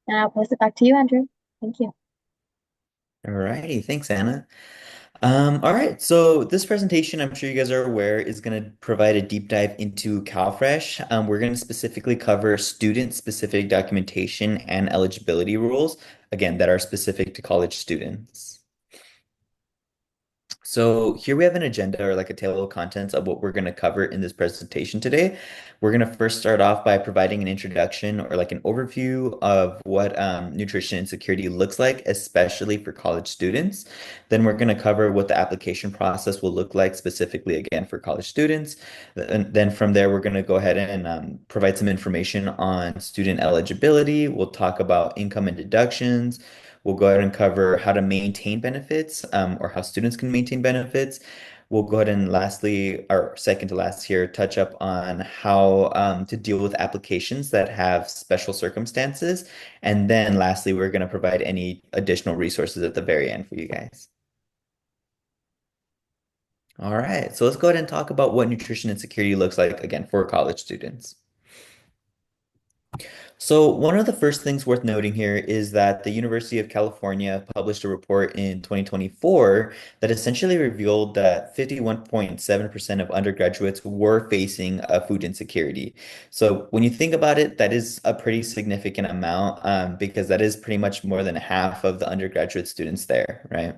And I'll pass it back to you, Andrew. Thank you. All righty, thanks, Anna. All right, so this presentation, I'm sure you guys are aware, is going to provide a deep dive into CalFresh. We're going to specifically cover student-specific documentation and eligibility rules, again, that are specific to college students. So here we have an agenda or like a table of contents of what we're going to cover in this presentation today. We're going to first start off by providing an introduction or like an overview of what nutrition insecurity looks like, especially for college students. Then we're going to cover what the application process will look like specifically again for college students. And then from there, we're going to go ahead and provide some information on student eligibility. We'll talk about income and deductions. We'll go ahead and cover how to maintain benefits or how students can maintain benefits. We'll go ahead and lastly, or second to last here, touch up on how to deal with applications that have special circumstances. And then lastly, we're going to provide any additional resources at the very end for you guys. All right, so let's go ahead and talk about what nutrition insecurity looks like again for college students. So, one of the first things worth noting here is that the University of California published a report in 2024 that essentially revealed that 51.7% of undergraduates were facing food insecurity. So, when you think about it, that is a pretty significant amount because that is pretty much more than half of the undergraduate students there, right?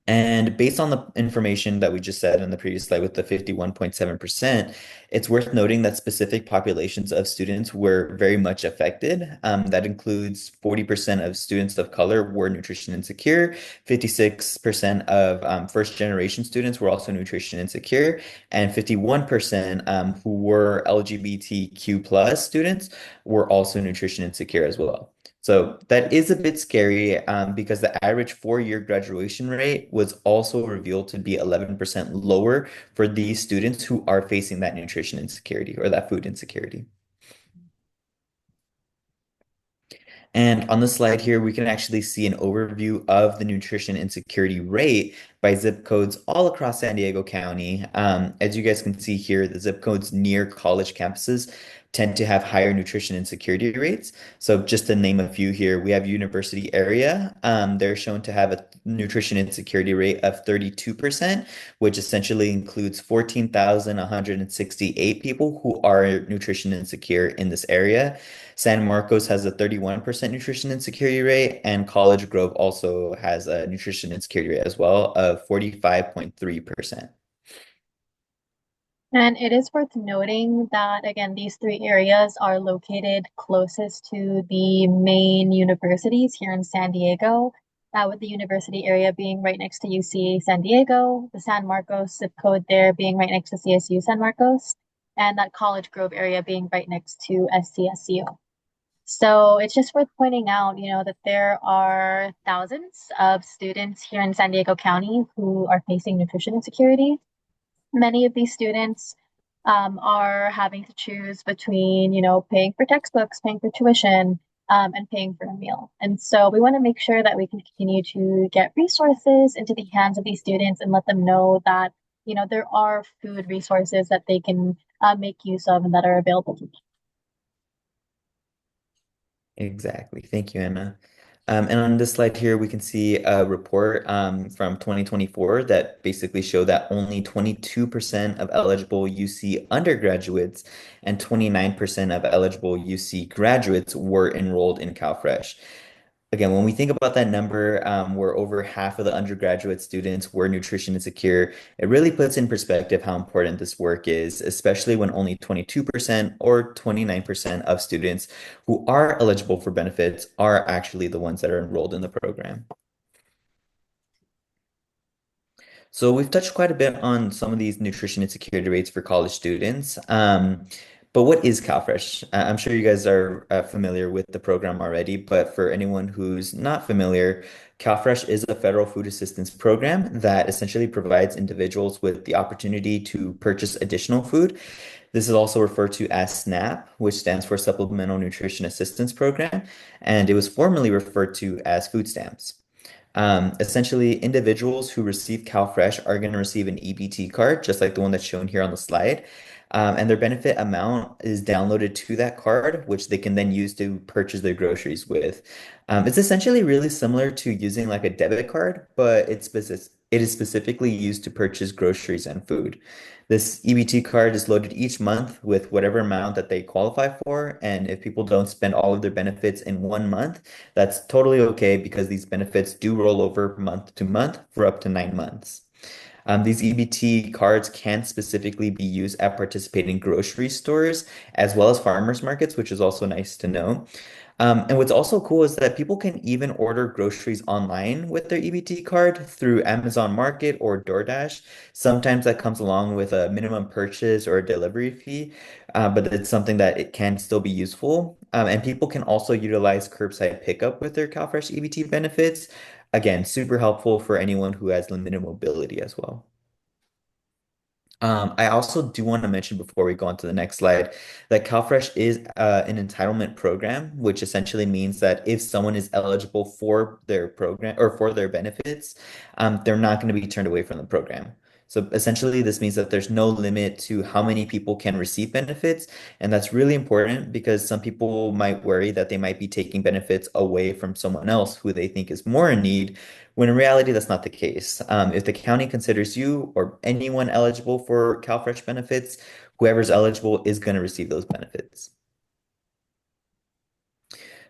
And based on the information that we just said in the previous slide with the 51.7%, it's worth noting that specific populations of students were very much affected. That includes 40% of students of color were nutrition insecure, 56% of first generation students were also nutrition insecure, and 51% who were LGBTQ plus students were also nutrition insecure as well. So that is a bit scary because the average four-year graduation rate was also revealed to be 11% lower for these students who are facing that nutrition insecurity or that food insecurity. And on the slide here, we can actually see an overview of the nutrition insecurity rate by zip codes all across San Diego County. As you guys can see here, the zip codes near college campuses tend to have higher nutrition insecurity rates. So just to name a few here, we have University area. They're shown to have a nutrition insecurity rate of 32%, which essentially includes 14,168 people who are nutrition insecure in this area. San Marcos has a 31% nutrition insecurity rate, and College Grove also has a nutrition insecurity rate as well of 45.3%. And it is worth noting that, again, these three areas are located closest to the main universities here in San Diego, with the university area being right next to UC San Diego, the San Marcos zip code there being right next to CSU San Marcos, and that College Grove area being right next to SCSU. So it's just worth pointing out, that there are thousands of students here in San Diego County who are facing nutrition insecurity. Many of these students are having to choose between, paying for textbooks, paying for tuition, and paying for a meal. And so we want to make sure that we can continue to get resources into the hands of these students and let them know that, there are food resources that they can make use of and that are available to them. Exactly. Thank you, Anna. And on this slide here, we can see a report from 2024 that basically showed that only 22% of eligible UC undergraduates and 29% of eligible UC graduates were enrolled in CalFresh. Again, when we think about that number, where over half of the undergraduate students were nutrition insecure, it really puts in perspective how important this work is, especially when only 22% or 29% of students who are eligible for benefits are actually the ones that are enrolled in the program. So we've touched quite a bit on some of these nutrition insecurity rates for college students. But what is CalFresh? I'm sure you guys are familiar with the program already, but for anyone who's not familiar, CalFresh is a federal food assistance program that essentially provides individuals with the opportunity to purchase additional food. This is also referred to as SNAP, which stands for Supplemental Nutrition Assistance Program, and it was formerly referred to as food stamps. Essentially, individuals who receive CalFresh are going to receive an EBT card, just like the one that's shown here on the slide. And their benefit amount is downloaded to that card, which they can then use to purchase their groceries with. It's essentially really similar to using like a debit card, but it is specifically used to purchase groceries and food. This EBT card is loaded each month with whatever amount that they qualify for. And if people don't spend all of their benefits in 1 month, that's totally okay because these benefits do roll over month to month for up to 9 months. These EBT cards can specifically be used at participating grocery stores as well as farmers markets, which is also nice to know. And what's also cool is that people can even order groceries online with their EBT card through Amazon Market or DoorDash. Sometimes that comes along with a minimum purchase or a delivery fee, but it's something that it can still be useful. And people can also utilize curbside pickup with their CalFresh EBT benefits. Again, super helpful for anyone who has limited mobility as well. I also do want to mention before we go on to the next slide that CalFresh is an entitlement program, which essentially means that if someone is eligible for their program or for their benefits, they're not going to be turned away from the program. So essentially, this means that there's no limit to how many people can receive benefits. And that's really important because some people might worry that they might be taking benefits away from someone else who they think is more in need, when in reality, that's not the case. If the county considers you or anyone eligible for CalFresh benefits, whoever's eligible is going to receive those benefits.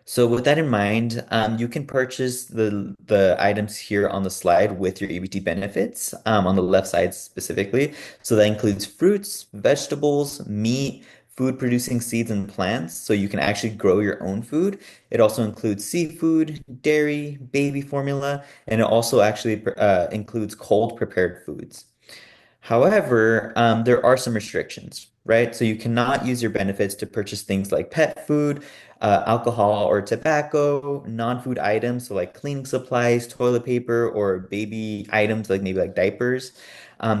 So with that in mind, you can purchase the items here on the slide with your EBT benefits on the left side specifically. So that includes fruits, vegetables, meat, food producing seeds and plants. So you can actually grow your own food. It also includes seafood, dairy, baby formula, and it also actually includes cold prepared foods. However, there are some restrictions, right? So you cannot use your benefits to purchase things like pet food, alcohol or tobacco, non-food items, so like cleaning supplies, toilet paper, or baby items like maybe like diapers.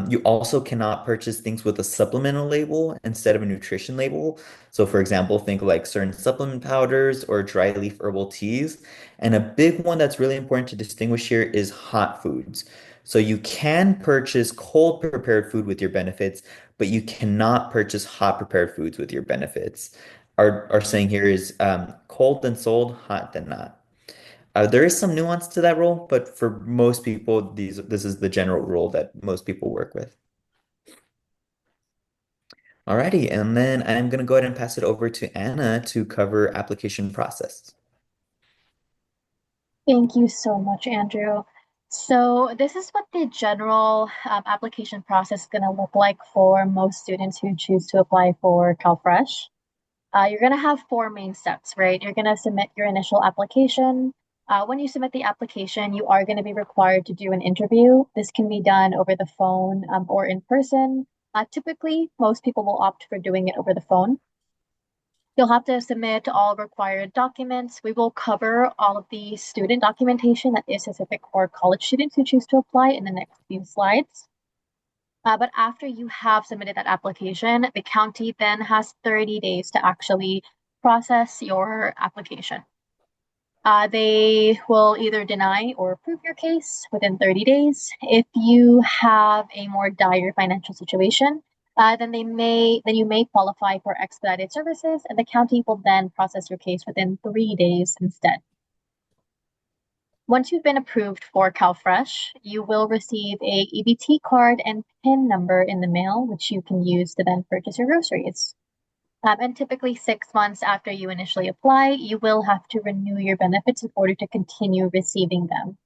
You also cannot purchase things with a supplemental label instead of a nutrition label. So, for example, think like certain supplement powders or dry leaf herbal teas. And a big one that's really important to distinguish here is hot foods. So you can purchase cold prepared food with your benefits, but you cannot purchase hot prepared foods with your benefits. Our saying here is cold then sold, hot then not. There is some nuance to that rule, but for most people, this is the general rule that most people work with. Alrighty, and then I'm gonna go ahead and pass it over to Anna to cover application process. Thank you so much, Andrew. So this is what the general application process is going to look like for most students who choose to apply for CalFresh. You're going to have four main steps, right? You're going to submit your initial application. When you submit the application, you are going to be required to do an interview. This can be done over the phone or in person. Typically, most people will opt for doing it over the phone. You'll have to submit all required documents. We will cover all of the student documentation that is specific for college students who choose to apply in the next few slides. But after you have submitted that application, the county then has 30 days to actually process your application. They will either deny or approve your case within 30 days. If you have a more dire financial situation, then you may qualify for expedited services, and the county will then process your case within 3 days instead. Once you've been approved for CalFresh, you will receive a EBT card and PIN number in the mail, which you can use to then purchase your groceries. And typically 6 months after you initially apply, you will have to renew your benefits in order to continue receiving them.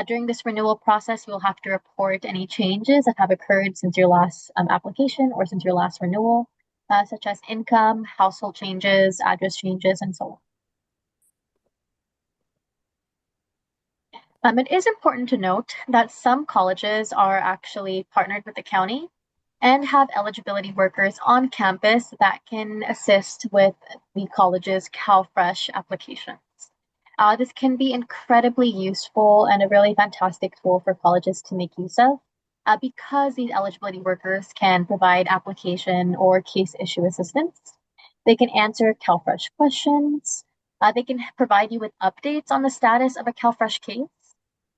During this renewal process, you will have to report any changes that have occurred since your last application or since your last renewal, such as income, household changes, address changes, and so on. It is important to note that some colleges are actually partnered with the county and have eligibility workers on campus that can assist with the college's CalFresh applications. This can be incredibly useful and a really fantastic tool for colleges to make use of because these eligibility workers can provide application or case issue assistance. They can answer CalFresh questions. They can provide you with updates on the status of a CalFresh case.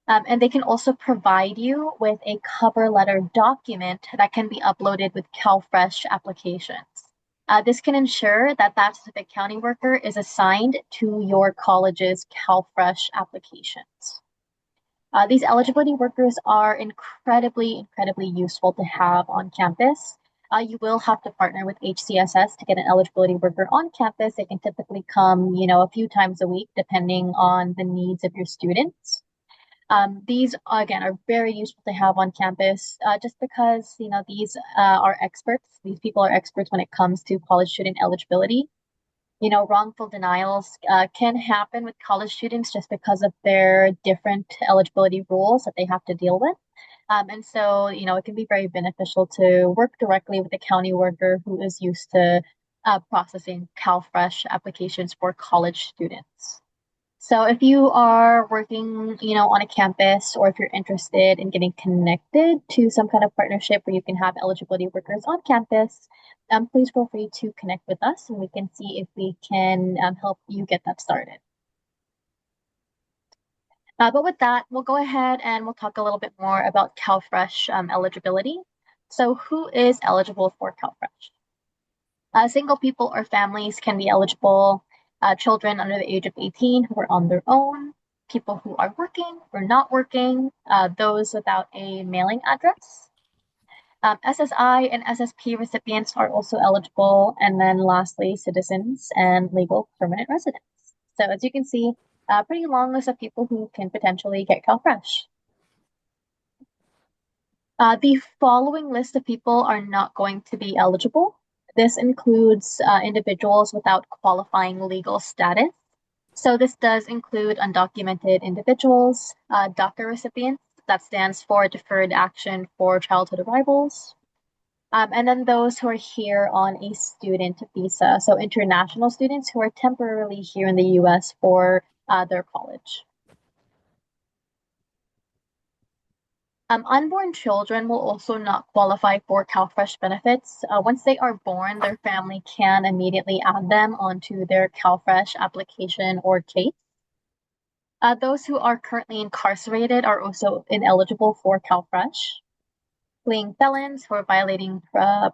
And they can also provide you with a cover letter document that can be uploaded with CalFresh applications. This can ensure that that specific county worker is assigned to your college's CalFresh applications. These eligibility workers are incredibly useful to have on campus. You will have to partner with HCSS to get an eligibility worker on campus. They can typically come, a few times a week, depending on the needs of your students. These again are very useful to have on campus, just because these are experts. These people are experts when it comes to college student eligibility. Wrongful denials can happen with college students just because of their different eligibility rules that they have to deal with. And so, it can be very beneficial to work directly with a county worker who is used to processing CalFresh applications for college students. So if you are working, on a campus, or if you're interested in getting connected to some kind of partnership where you can have eligibility workers on campus, please feel free to connect with us and we can see if we can help you get that started. But with that, we'll go ahead and we'll talk a little bit more about CalFresh eligibility. So who is eligible for CalFresh? Single people or families can be eligible, children under the age of 18 who are on their own, people who are working or not working, those without a mailing address. SSI and SSP recipients are also eligible. And then lastly, citizens and legal permanent residents. So as you can see, a pretty long list of people who can potentially get CalFresh. The following list of people are not going to be eligible. This includes individuals without qualifying legal status. So this does include undocumented individuals, DACA recipients, that stands for Deferred Action for Childhood Arrivals, and then those who are here on a student visa, so international students who are temporarily here in the US for their college. Unborn children will also not qualify for CalFresh benefits. Once they are born, their family can immediately add them onto their CalFresh application or case. Those who are currently incarcerated are also ineligible for CalFresh. Fleeing felons who are violating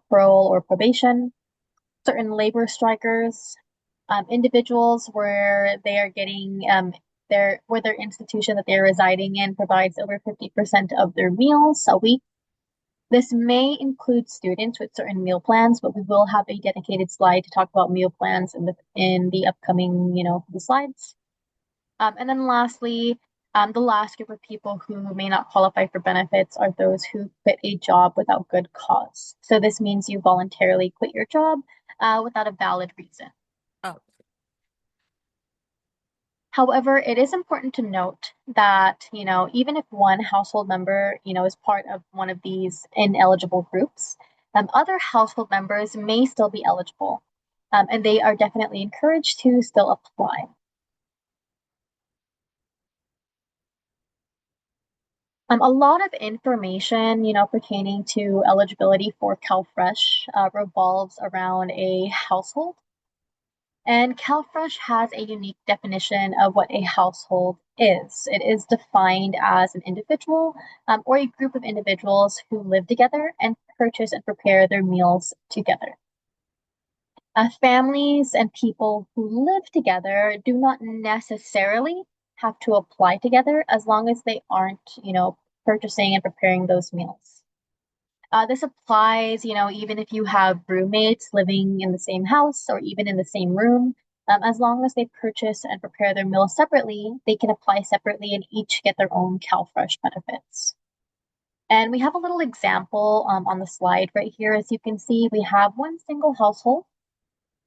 parole or probation, certain labor strikers, individuals where they are getting where their institution that they're residing in provides over 50% of their meals a week. This may include students with certain meal plans, but we will have a dedicated slide to talk about meal plans in the upcoming, the slides. And then lastly, the last group of people who may not qualify for benefits are those who quit a job without good cause. So this means you voluntarily quit your job without a valid reason. Oh, However, it is important to note that, even if one household member, is part of one of these ineligible groups, other household members may still be eligible, and they are definitely encouraged to still apply. A lot of information, pertaining to eligibility for CalFresh revolves around a household. And CalFresh has a unique definition of what a household is. It is defined as an individual or a group of individuals who live together and purchase and prepare their meals together. Families and people who live together do not necessarily have to apply together as long as they aren't, purchasing and preparing those meals. This applies, even if you have roommates living in the same house or even in the same room. As long as they purchase and prepare their meals separately, they can apply separately and each get their own CalFresh benefits. And we have a little example on the slide right here. As you can see, we have one single household,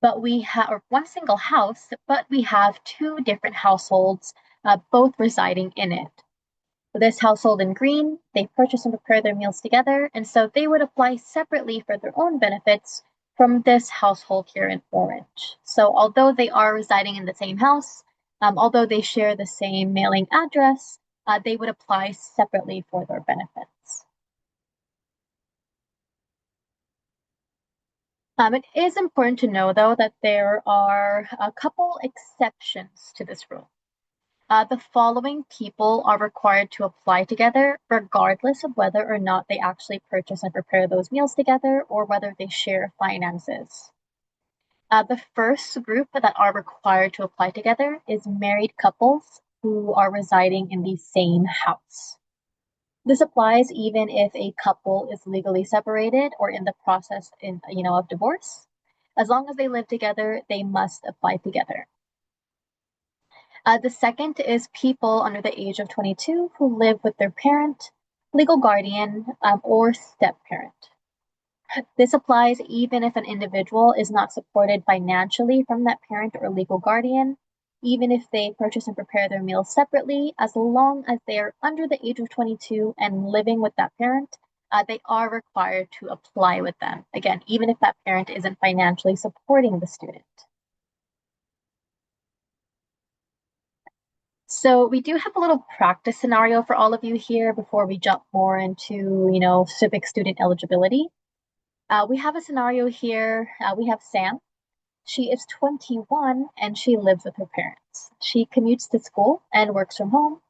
but we have, or one single house, but we have two different households, both residing in it. This household in green, they purchase and prepare their meals together, and so they would apply separately for their own benefits from this household here in orange. So although they are residing in the same house, although they share the same mailing address, they would apply separately for their benefits. It is important to know, though, that there are a couple exceptions to this rule. The following people are required to apply together, regardless of whether or not they actually purchase and prepare those meals together or whether they share finances. The first group that are required to apply together is married couples who are residing in the same house. This applies even if a couple is legally separated or in the process of divorce. As long as they live together, they must apply together. The second is people under the age of 22 who live with their parent, legal guardian, or step parent. This applies even if an individual is not supported financially from that parent or legal guardian, even if they purchase and prepare their meals separately, as long as they are under the age of 22 and living with that parent, they are required to apply with them. Again, even if that parent isn't financially supporting the student. So we do have a little practice scenario for all of you here before we jump more into, civic student eligibility. We have a scenario here. We have Sam. She is 21 and she lives with her parents. She commutes to school and works from home.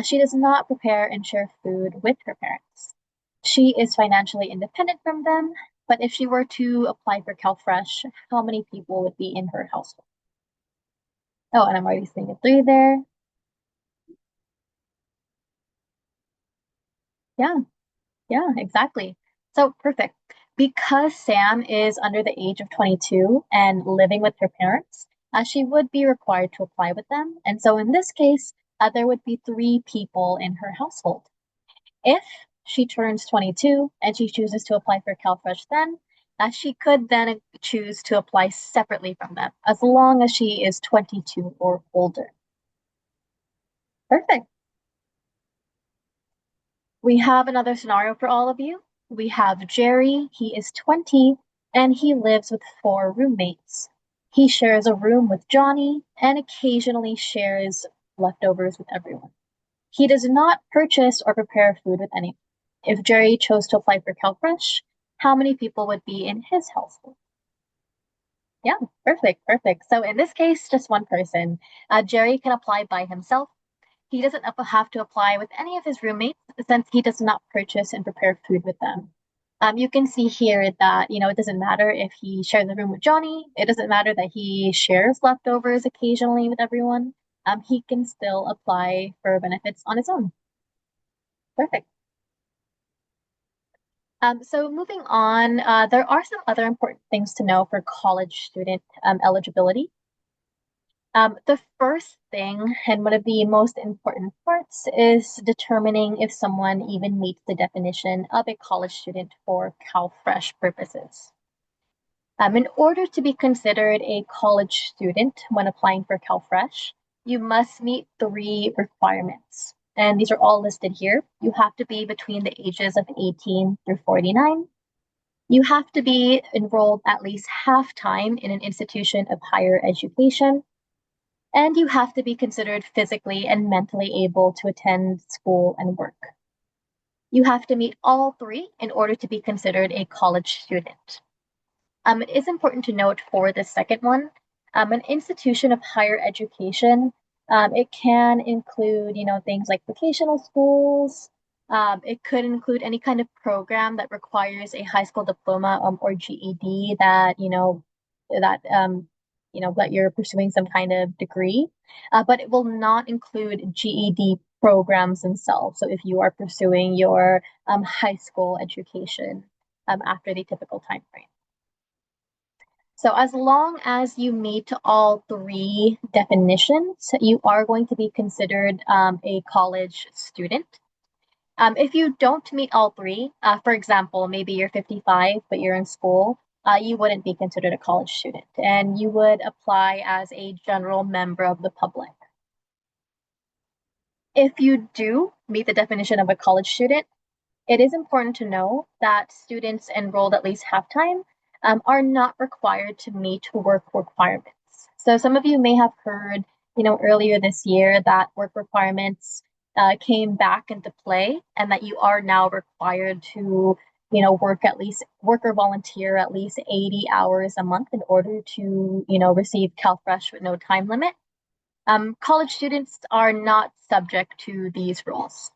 She does not prepare and share food with her parents. She is financially independent from them, but if she were to apply for CalFresh, how many people would be in her household? Oh, and I'm already seeing a three there. Yeah, yeah, exactly. So perfect. Because Sam is under the age of 22 and living with her parents, she would be required to apply with them. And so in this case, there would be three people in her household. If she turns 22 and she chooses to apply for CalFresh then, she could then choose to apply separately from them as long as she is 22 or older. Perfect. We have another scenario for all of you. We have Jerry. He is 20 and he lives with four roommates. He shares a room with Johnny and occasionally shares leftovers with everyone. He does not purchase or prepare food with anyone. If Jerry chose to apply for CalFresh, how many people would be in his household? Yeah, perfect, perfect. So in this case, just one person. Jerry can apply by himself. He doesn't have to apply with any of his roommates since he does not purchase and prepare food with them. You can see here that, it doesn't matter if he shares a room with Johnny. It doesn't matter that he shares leftovers occasionally with everyone. He can still apply for benefits on his own. Perfect. So moving on, there are some other important things to know for college student eligibility. The first thing, and one of the most important parts, is determining if someone even meets the definition of a college student for CalFresh purposes. In order to be considered a college student when applying for CalFresh, you must meet three requirements. And these are all listed here. You have to be between the ages of 18 through 49. You have to be enrolled at least half time in an institution of higher education. And you have to be considered physically and mentally able to attend school and work. You have to meet all three in order to be considered a college student. It is important to note for the second one, an institution of higher education, it can include, things like vocational schools. It could include any kind of program that requires a high school diploma or GED that you're pursuing some kind of degree, but it will not include GED programs themselves. So if you are pursuing your high school education after the typical time frame. So as long as you meet all three definitions, you are going to be considered a college student. If you don't meet all three, for example, maybe you're 55, but you're in school, you wouldn't be considered a college student and you would apply as a general member of the public. If you do meet the definition of a college student, it is important to know that students enrolled at least half-time are not required to meet work requirements. So some of you may have heard, earlier this year that work requirements came back into play and that you are now required to, work or volunteer at least 80 hours a month in order to, receive CalFresh with no time limit. College students are not subject to these rules.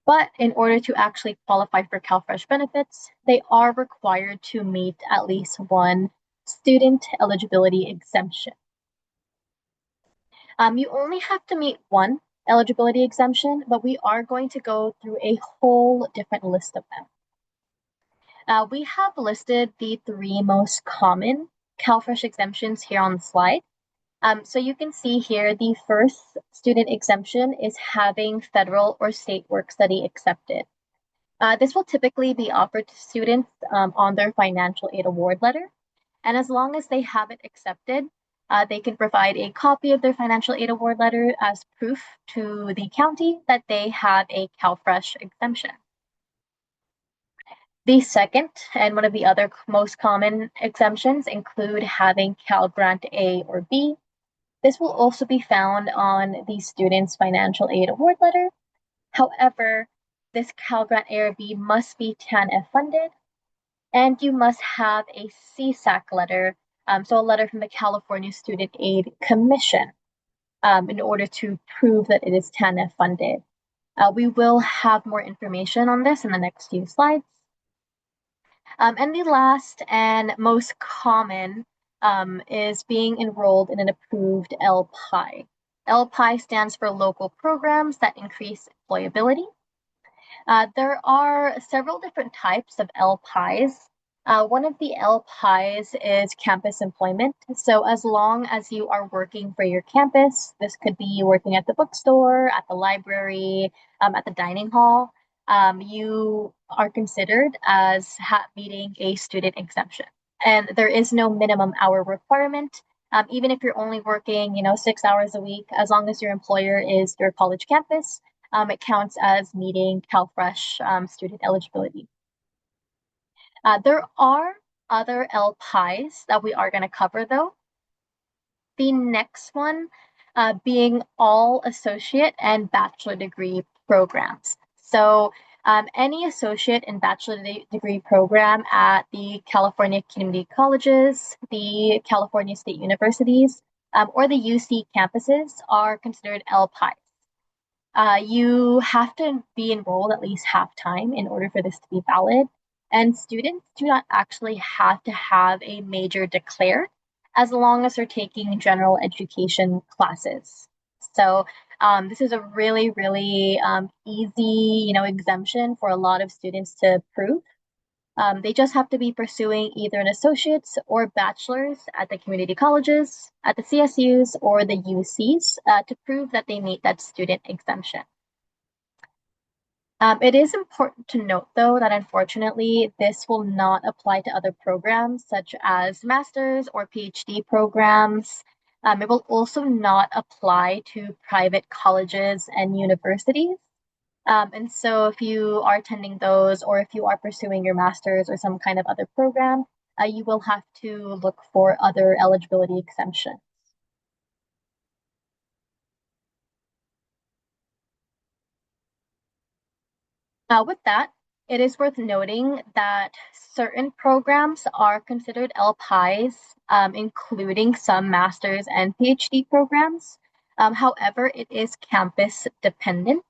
But in order to actually qualify for CalFresh benefits, they are required to meet at least one student eligibility exemption. You only have to meet one eligibility exemption, but we are going to go through a whole different list of them. We have listed the three most common CalFresh exemptions here on the slide. So you can see here the first student exemption is having federal or state work study accepted. This will typically be offered to students on their financial aid award letter. And as long as they have it accepted, they can provide a copy of their financial aid award letter as proof to the county that they have a CalFresh exemption. The second and one of the other most common exemptions include having Cal Grant A or B. This will also be found on the student's financial aid award letter. However, this Cal Grant A or B must be TANF funded, and you must have a CSAC letter, so a letter from the California Student Aid Commission, in order to prove that it is TANF funded. We will have more information on this in the next few slides. And the last and most common is being enrolled in an approved LPI. LPI stands for Local Programs that Increase Employability. There are several different types of LPIs. One of the LPIs is campus employment. So as long as you are working for your campus, this could be working at the bookstore, at the library, at the dining hall, you are considered as meeting a student exemption. And there is no minimum hour requirement. Even if you're only working, 6 hours a week, as long as your employer is your college campus, it counts as meeting CalFresh student eligibility. There are other LPIs that we are going to cover though. The next one being all associate and bachelor degree programs. So any associate and bachelor degree program at the California community colleges, the California state universities, or the UC campuses are considered LPIs. You have to be enrolled at least half time in order for this to be valid. And students do not actually have to have a major declared as long as they're taking general education classes. So this is a really, really easy, exemption for a lot of students to prove. They just have to be pursuing either an associate's or bachelor's at the community colleges, at the CSUs, or the UCs to prove that they meet that student exemption. It is important to note, though, that unfortunately, this will not apply to other programs such as master's or PhD programs. It will also not apply to private colleges and universities. And so if you are attending those or if you are pursuing your master's or some kind of other program, you will have to look for other eligibility exemptions. With that, it is worth noting that certain programs are considered LPIs, including some master's and PhD programs. However, it is campus dependent.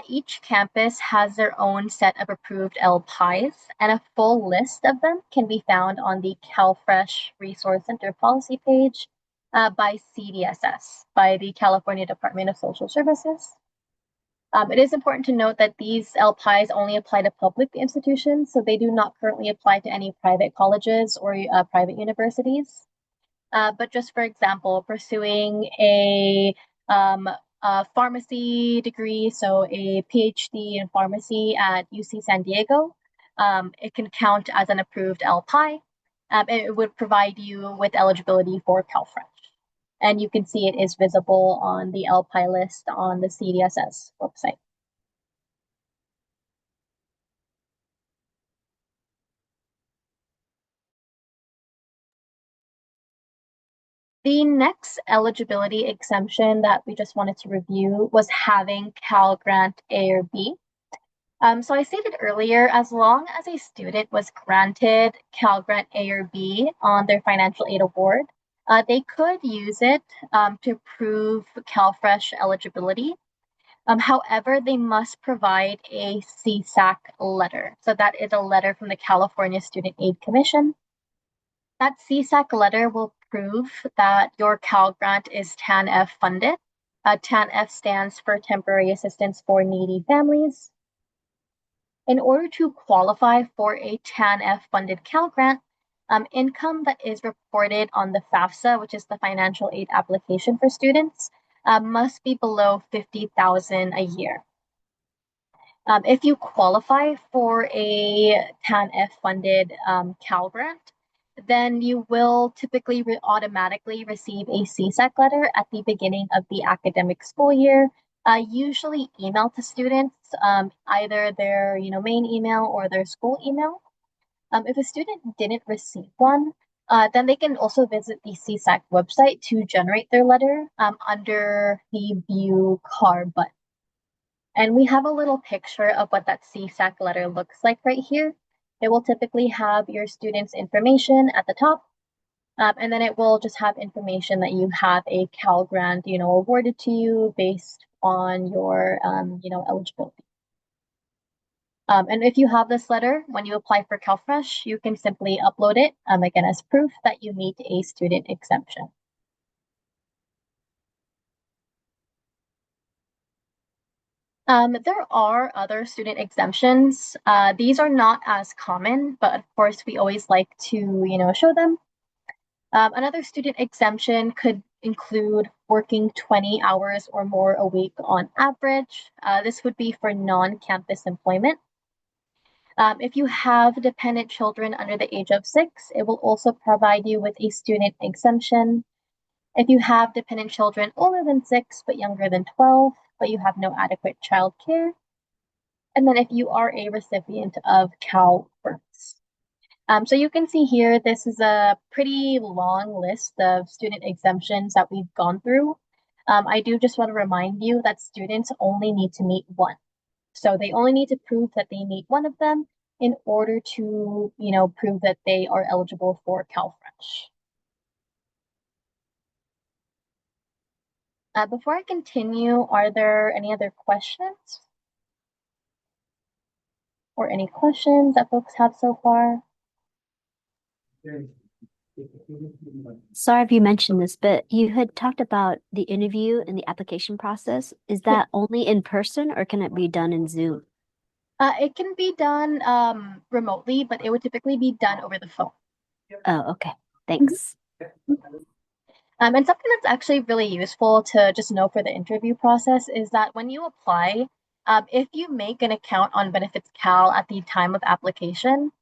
Each campus has their own set of approved LPIs, and a full list of them can be found on the CalFresh Resource Center policy page by CDSS, by the California Department of Social Services. It is important to note that these LPIs only apply to public institutions, so they do not currently apply to any private colleges or private universities. But just for example, pursuing a pharmacy degree, so a PhD in pharmacy at UC San Diego, it can count as an approved LPI. It would provide you with eligibility for CalFresh. And you can see it is visible on the LPI list on the CDSS website. The next eligibility exemption that we just wanted to review was having Cal Grant A or B. So I stated earlier, as long as a student was granted Cal Grant A or B on their financial aid award, They could use it to prove CalFresh eligibility. However, they must provide a CSAC letter. So that is a letter from the California Student Aid Commission. That CSAC letter will prove that your Cal Grant is TANF funded. TANF stands for Temporary Assistance for Needy Families. In order to qualify for a TANF funded Cal Grant, income that is reported on the FAFSA, which is the financial aid application for students, must be below 50,000 a year. If you qualify for a TANF funded Cal Grant, then you will typically automatically receive a CSAC letter at the beginning of the academic school year, usually emailed to students, either their main email or their school email. If a student didn't receive one, then they can also visit the CSAC website to generate their letter under the View Car button. And we have a little picture of what that CSAC letter looks like right here. It will typically have your student's information at the top, and then it will just have information that you have a Cal Grant, awarded to you based on your, eligibility. And if you have this letter, when you apply for CalFresh, you can simply upload it, again, as proof that you meet a student exemption. There are other student exemptions. These are not as common, but of course, we always like to, show them. Another student exemption could include working 20 hours or more a week on average. This would be for non-campus employment. If you have dependent children under the age of 6, it will also provide you with a student exemption. If you have dependent children older than 6 but younger than 12, but you have no adequate child care, and then if you are a recipient of CalFresh. So you can see here, this is a pretty long list of student exemptions that we've gone through. I do just want to remind you that students only need to meet one. So they only need to prove that they meet one of them in order to, prove that they are eligible for CalFresh. Before I continue, are there any other questions? Or any questions that folks have so far? Sorry if you mentioned this, but you had talked about the interview and the application process. Is Yeah. that only in person or can it be done in Zoom? It can be done remotely, but it would typically be done over the phone. Oh, okay. Thanks. And something that's actually really useful to just know for the interview process is that when you apply, if you make an account on Benefits Cal at the time of application,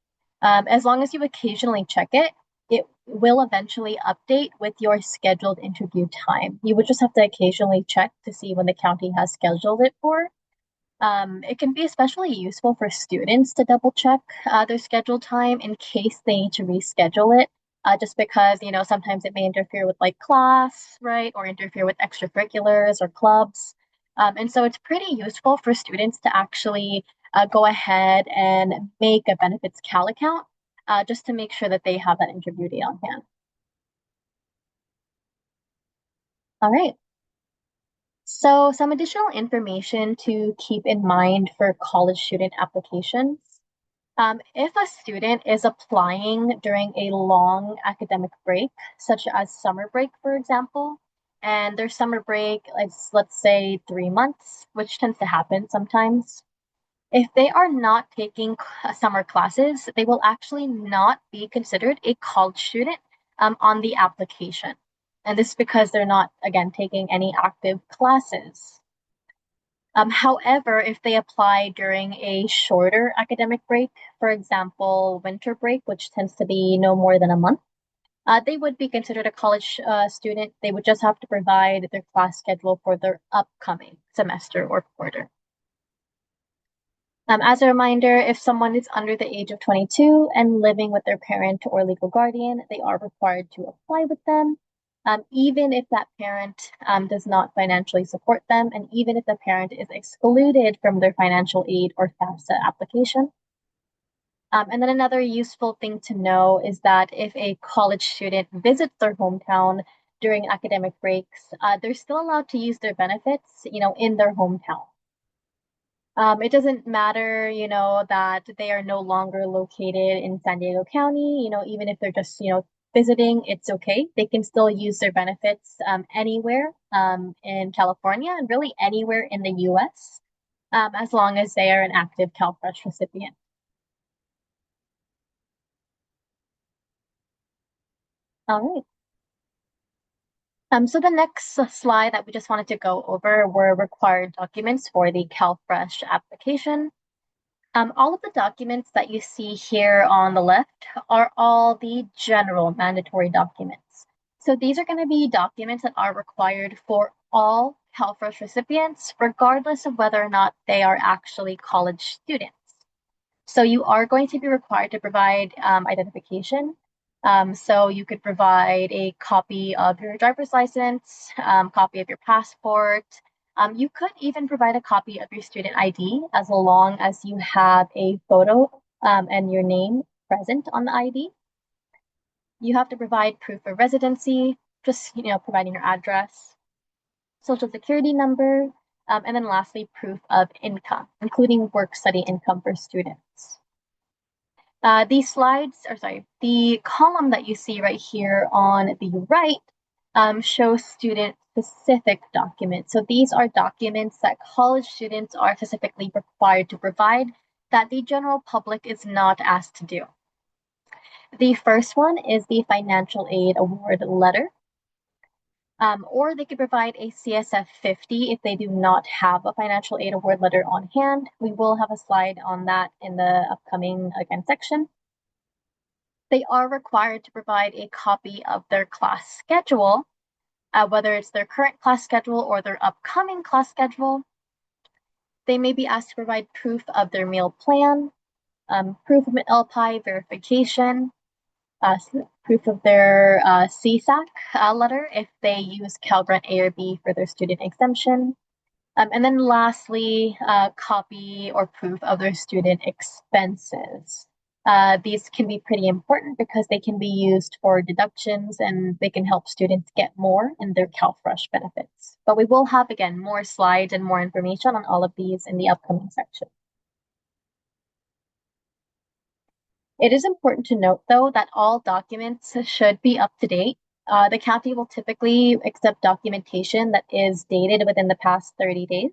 as long as you occasionally check it, it will eventually update with your scheduled interview time. You would just have to occasionally check to see when the county has scheduled it for. It can be especially useful for students to double check their schedule time in case they need to reschedule it, just because, sometimes it may interfere with like class, right, or interfere with extracurriculars or clubs. And so it's pretty useful for students to actually go ahead and make a Benefits Cal account just to make sure that they have that interview day on hand. All right. So some additional information to keep in mind for college student applications. If a student is applying during a long academic break, such as summer break, for example, and their summer break is, let's say, 3 months, which tends to happen sometimes, if they are not taking summer classes, they will actually not be considered a college student on the application. And this is because they're not, again, taking any active classes. However, if they apply during a shorter academic break, for example, winter break, which tends to be no more than a month, they would be considered a college student. They would just have to provide their class schedule for their upcoming semester or quarter. As a reminder, if someone is under the age of 22 and living with their parent or legal guardian, they are required to apply with them, even if that parent does not financially support them, and even if the parent is excluded from their financial aid or FAFSA application. And then another useful thing to know is that if a college student visits their hometown during academic breaks, they're still allowed to use their benefits, in their hometown. It doesn't matter, that they are no longer located in San Diego County, even if they're just, visiting, it's okay. They can still use their benefits anywhere in California and really anywhere in the US, as long as they are an active CalFresh recipient. All right. So the next slide that we just wanted to go over were required documents for the CalFresh application. All of the documents that you see here on the left are all the general mandatory documents. So these are going to be documents that are required for all CalFresh recipients, regardless of whether or not they are actually college students. So you are going to be required to provide identification. So you could provide a copy of your driver's license, copy of your passport. You could even provide a copy of your student ID as long as you have a photo and your name present on the ID. You have to provide proof of residency, just providing your address, social security number, and then lastly, proof of income, including work-study income for students. These slides, or sorry, the column that you see right here on the right shows student-specific documents. So these are documents that college students are specifically required to provide that the general public is not asked to do. The first one is the financial aid award letter. Or they could provide a CSF 50 if they do not have a financial aid award letter on hand. We will have a slide on that in the upcoming, again, section. They are required to provide a copy of their class schedule, whether it's their current class schedule or their upcoming class schedule. They may be asked to provide proof of their meal plan, proof of an LPI verification, proof of their CSAC letter if they use Cal Grant A or B for their student exemption. And then lastly, copy or proof of their student expenses. These can be pretty important because they can be used for deductions and they can help students get more in their CalFresh benefits. But we will have, again, more slides and more information on all of these in the upcoming section. It is important to note, though, that all documents should be up to date. The county will typically accept documentation that is dated within the past 30 days.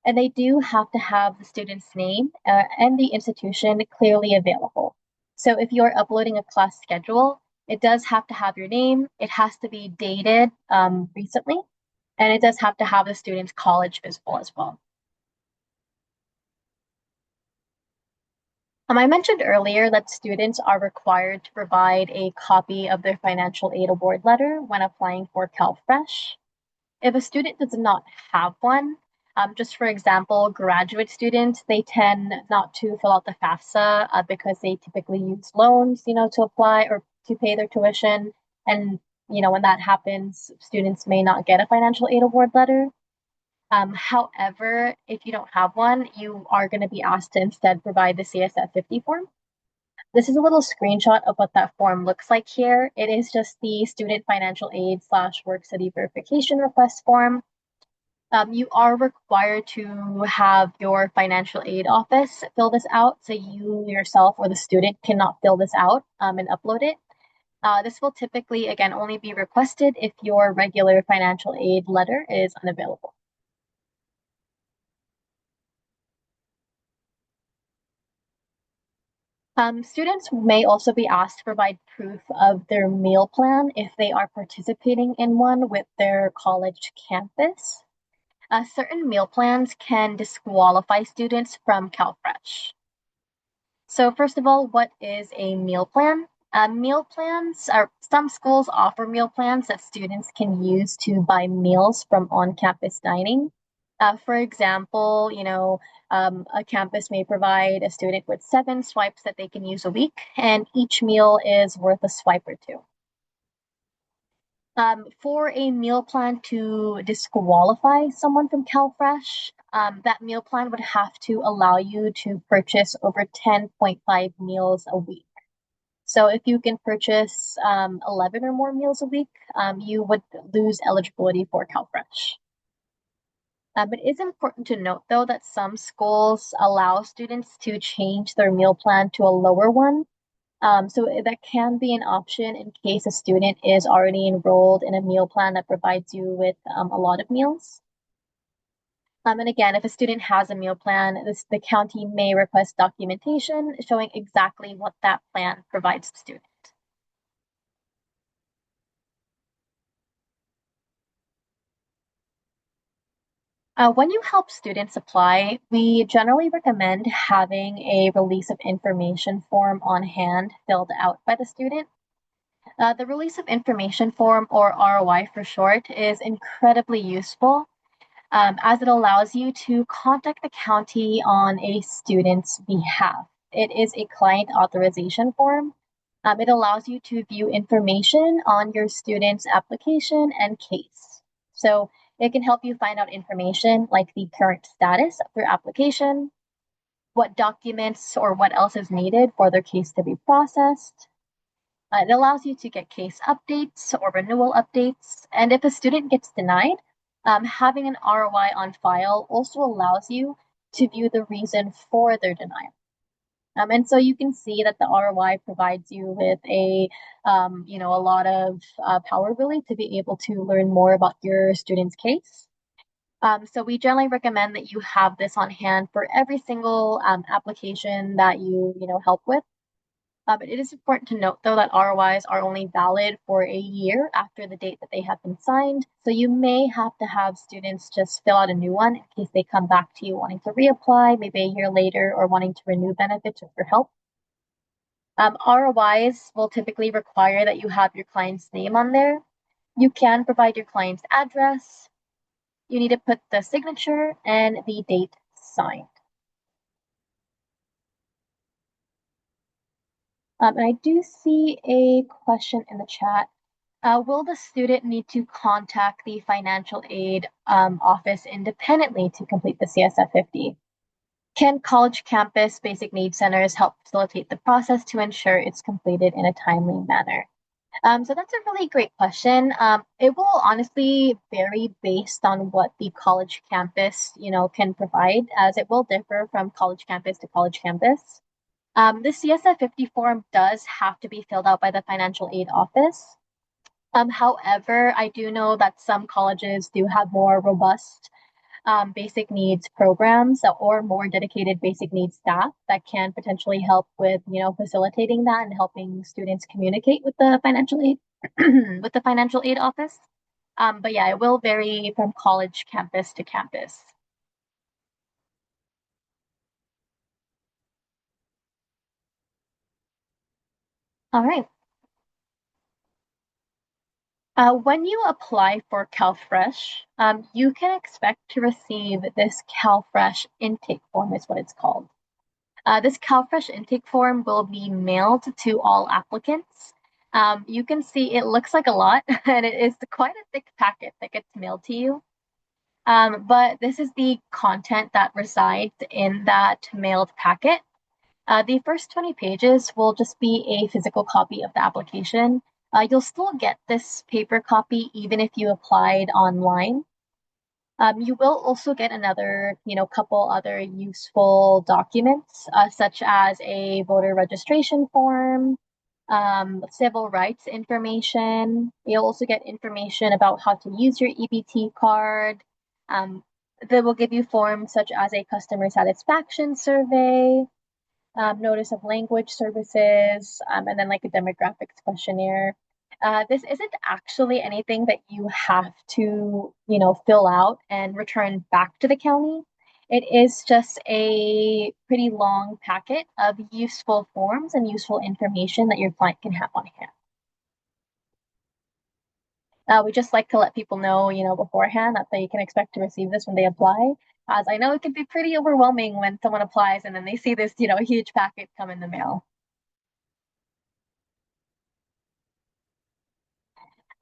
And they do have to have the student's name and the institution clearly available. So if you're uploading a class schedule, it does have to have your name. It has to be dated recently, and it does have to have the student's college visible as well. I mentioned earlier that students are required to provide a copy of their financial aid award letter when applying for CalFresh. If a student does not have one, just for example, graduate students, they tend not to fill out the FAFSA because they typically use loans, to apply or to pay their tuition. And, when that happens, students may not get a financial aid award letter. However, if you don't have one, you are going to be asked to instead provide the CSF 50 form. This is a little screenshot of what that form looks like here. It is just the student financial aid / work study verification request form. You are required to have your financial aid office fill this out, so you yourself or the student cannot fill this out and upload it. This will typically, again, only be requested if your regular financial aid letter is unavailable. Students may also be asked to provide proof of their meal plan if they are participating in one with their college campus. Certain meal plans can disqualify students from CalFresh. So first of all, what is a meal plan? Meal plans are, some schools offer meal plans that students can use to buy meals from on-campus dining. For example, a campus may provide a student with 7 swipes that they can use a week, and each meal is worth a swipe or two. For a meal plan to disqualify someone from CalFresh, that meal plan would have to allow you to purchase over 10.5 meals a week. So if you can purchase 11 or more meals a week, you would lose eligibility for CalFresh. It is important to note, though, that some schools allow students to change their meal plan to a lower one. So that can be an option in case a student is already enrolled in a meal plan that provides you with a lot of meals. And again, if a student has a meal plan, the county may request documentation showing exactly what that plan provides the student. When you help students apply, we generally recommend having a release of information form on hand filled out by the student. The release of information form, or ROI for short, is incredibly useful as it allows you to contact the county on a student's behalf. It is a client authorization form. It allows you to view information on your student's application and case. So it can help you find out information like the current status of their application, what documents or what else is needed for their case to be processed. It allows you to get case updates or renewal updates. And if a student gets denied, having an ROI on file also allows you to view the reason for their denial. And so you can see that the ROI provides you with a lot of power really to be able to learn more about your student's case. So we generally recommend that you have this on hand for every single application that you help with. It is important to note, though, that ROIs are only valid for a year after the date that they have been signed. So you may have to have students just fill out a new one in case they come back to you wanting to reapply, maybe a year later, or wanting to renew benefits or for help. ROIs will typically require that you have your client's name on there. You can provide your client's address. You need to put the signature and the date signed. And I do see a question in the chat. Will the student need to contact the financial aid office independently to complete the CSF 50? Can college campus basic needs centers help facilitate the process to ensure it's completed in a timely manner? So that's a really great question. It will honestly vary based on what the college campus can provide, as it will differ from college campus to college campus. The CSF 50 form does have to be filled out by the financial aid office. However, I do know that some colleges do have more robust basic needs programs or more dedicated basic needs staff that can potentially help with facilitating that and helping students communicate with the financial aid with the financial aid office. But yeah, it will vary from college campus to campus. All right. When you apply for CalFresh, you can expect to receive this CalFresh intake form, is what it's called. This CalFresh intake form will be mailed to all applicants. You can see it looks like a lot, and it is quite a thick packet that gets mailed to you. But this is the content that resides in that mailed packet. The first 20 pages will just be a physical copy of the application. You'll still get this paper copy even if you applied online. You will also get another couple other useful documents, such as a voter registration form, civil rights information. You'll also get information about how to use your EBT card. They will give you forms such as a customer satisfaction survey, notice of language services, and then like a demographics questionnaire. This isn't actually anything that you have to fill out and return back to the county. It is just a pretty long packet of useful forms and useful information that your client can have on hand. We just like to let people know beforehand that they can expect to receive this when they apply, as I know it can be pretty overwhelming when someone applies and then they see this huge packet come in the mail.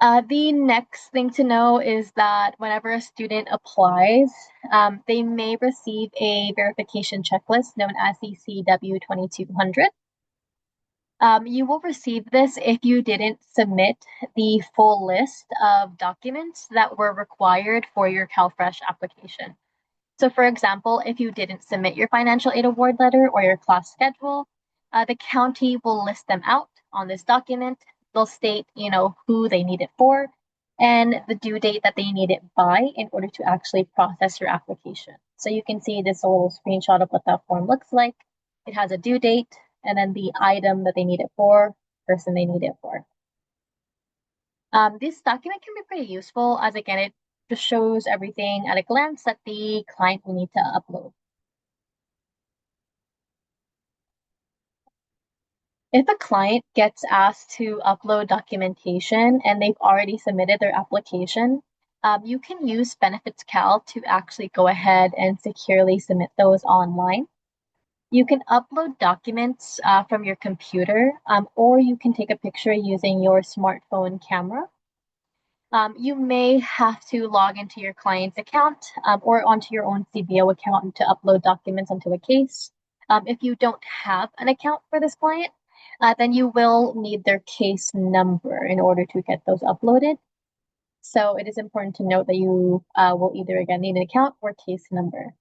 The next thing to know is that whenever a student applies, they may receive a verification checklist known as the CW 2200. You will receive this if you didn't submit the full list of documents that were required for your CalFresh application. So, for example, if you didn't submit your financial aid award letter or your class schedule, the county will list them out on this document. They'll state, who they need it for and the due date that they need it by in order to actually process your application. So you can see this little screenshot of what that form looks like. It has a due date and then the item that they need it for, person they need it for. This document can be pretty useful as again, it just shows everything at a glance that the client will need to upload. If a client gets asked to upload documentation and they've already submitted their application, you can use Benefits Cal to actually go ahead and securely submit those online. You can upload documents from your computer, or you can take a picture using your smartphone camera. You may have to log into your client's account or onto your own CBO account to upload documents onto a case. If you don't have an account for this client, then you will need their case number in order to get those uploaded. So it is important to note that you will either again need an account or case number.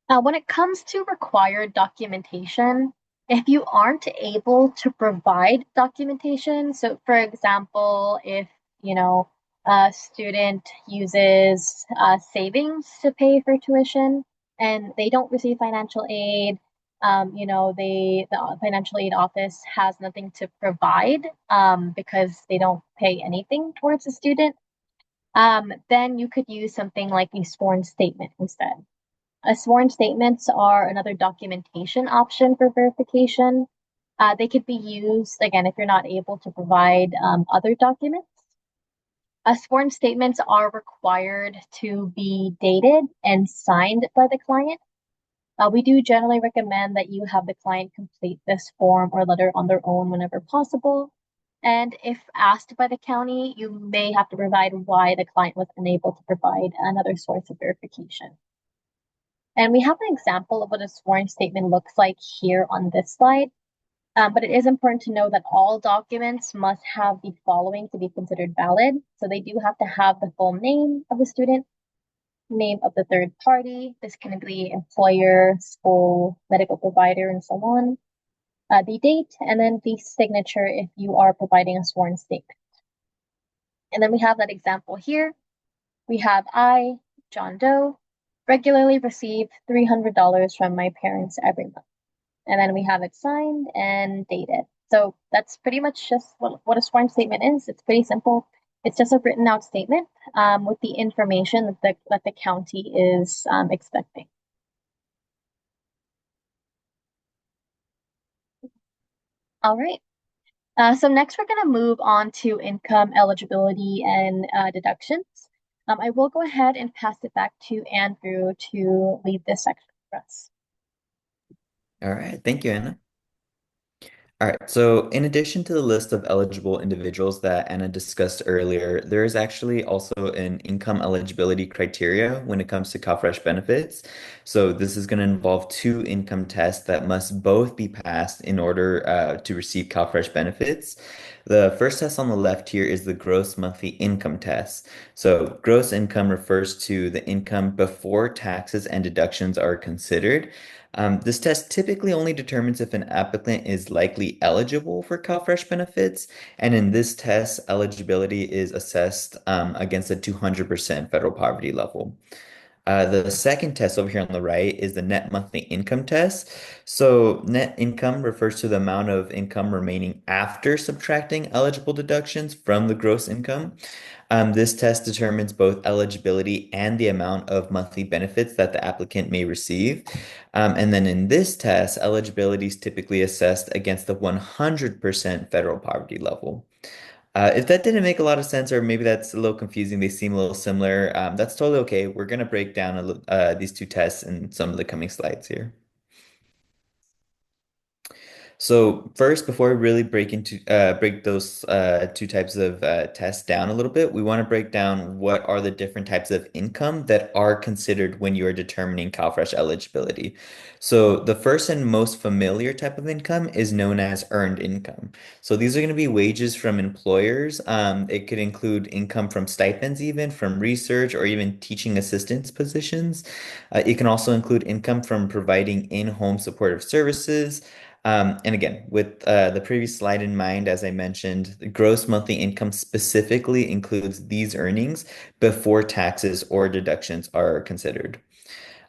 When it comes to required documentation, if you aren't able to provide documentation, so for example, if a student uses savings to pay for tuition and they don't receive financial aid, the financial aid office has nothing to provide because they don't pay anything towards the student, then you could use something like a sworn statement instead. Sworn statements are another documentation option for verification. They could be used, again, if you're not able to provide other documents. Sworn statements are required to be dated and signed by the client. We do generally recommend that you have the client complete this form or letter on their own whenever possible. And if asked by the county, you may have to provide why the client was unable to provide another source of verification. And we have an example of what a sworn statement looks like here on this slide. But it is important to know that all documents must have the following to be considered valid. So they do have to have the full name of the student, name of the third party. This can be employer, school, medical provider, and so on. The date, and then the signature if you are providing a sworn statement. And then we have that example here. We have I, John Doe, regularly receive $300 from my parents every month. And then we have it signed and dated. So that's pretty much just what a sworn statement is. It's pretty simple. It's just a written out statement with the information that the county is expecting. All right. So next we're going to move on to income eligibility and deductions. I will go ahead and pass it back to Andrew to lead this section for us. All right, thank you, Anna. All right, so in addition to the list of eligible individuals that Anna discussed earlier, there is actually also an income eligibility criteria when it comes to CalFresh benefits. So this is going to involve two income tests that must both be passed in order to receive CalFresh benefits. The first test on the left here is the gross monthly income test. So gross income refers to the income before taxes and deductions are considered. This test typically only determines if an applicant is likely eligible for CalFresh benefits, and in this test, eligibility is assessed against a 200% federal poverty level. The second test over here on the right is the net monthly income test. So net income refers to the amount of income remaining after subtracting eligible deductions from the gross income. This test determines both eligibility and the amount of monthly benefits that the applicant may receive. And then in this test, eligibility is typically assessed against the 100% federal poverty level. If that didn't make a lot of sense, or maybe that's a little confusing, they seem a little similar, that's totally okay. We're going to break down these two tests in some of the coming slides here. So first, before we really break those two types of tests down a little bit, we want to break down what are the different types of income that are considered when you are determining CalFresh eligibility. So the first and most familiar type of income is known as earned income. So these are going to be wages from employers. It could include income from stipends, even from research or even teaching assistance positions. It can also include income from providing in-home supportive services. And again, with the previous slide in mind, as I mentioned, the gross monthly income specifically includes these earnings before taxes or deductions are considered.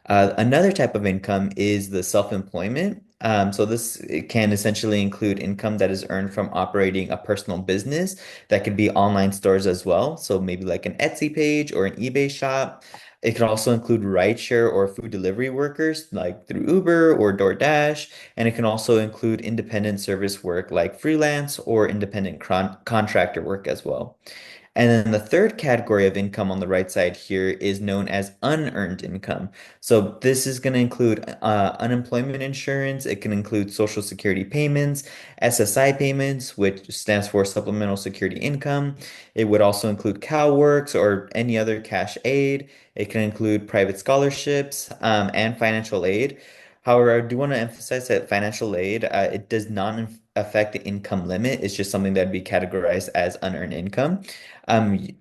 Another type of income is the self-employment. So this it can essentially include income that is earned from operating a personal business. That could be online stores as well. So maybe like an Etsy page or an eBay shop. It can also include rideshare or food delivery workers like through Uber or DoorDash. And it can also include independent service work like freelance or independent contractor work as well. And then the third category of income on the right side here is known as unearned income. So this is going to include unemployment insurance. It can include Social Security payments, SSI payments, which stands for Supplemental Security Income. It would also include CalWorks or any other cash aid. It can include private scholarships and financial aid. However, I do want to emphasize that financial aid, it does not affect the income limit. It's just something that would be categorized as unearned income.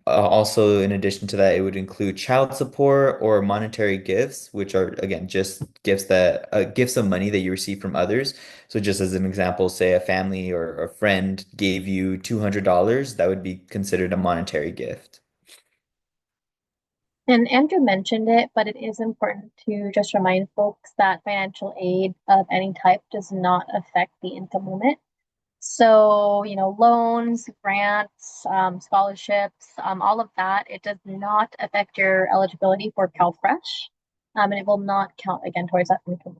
Also, in addition to that, it would include child support or monetary gifts, which are again just gifts of money that you receive from others. So, just as an example, say a family or a friend gave you $200, that would be considered a monetary gift. And Andrew mentioned it, but it is important to just remind folks that financial aid of any type does not affect the income limit. So, loans, grants, scholarships, all of that, it does not affect your eligibility for CalFresh, and it will not count again towards that income.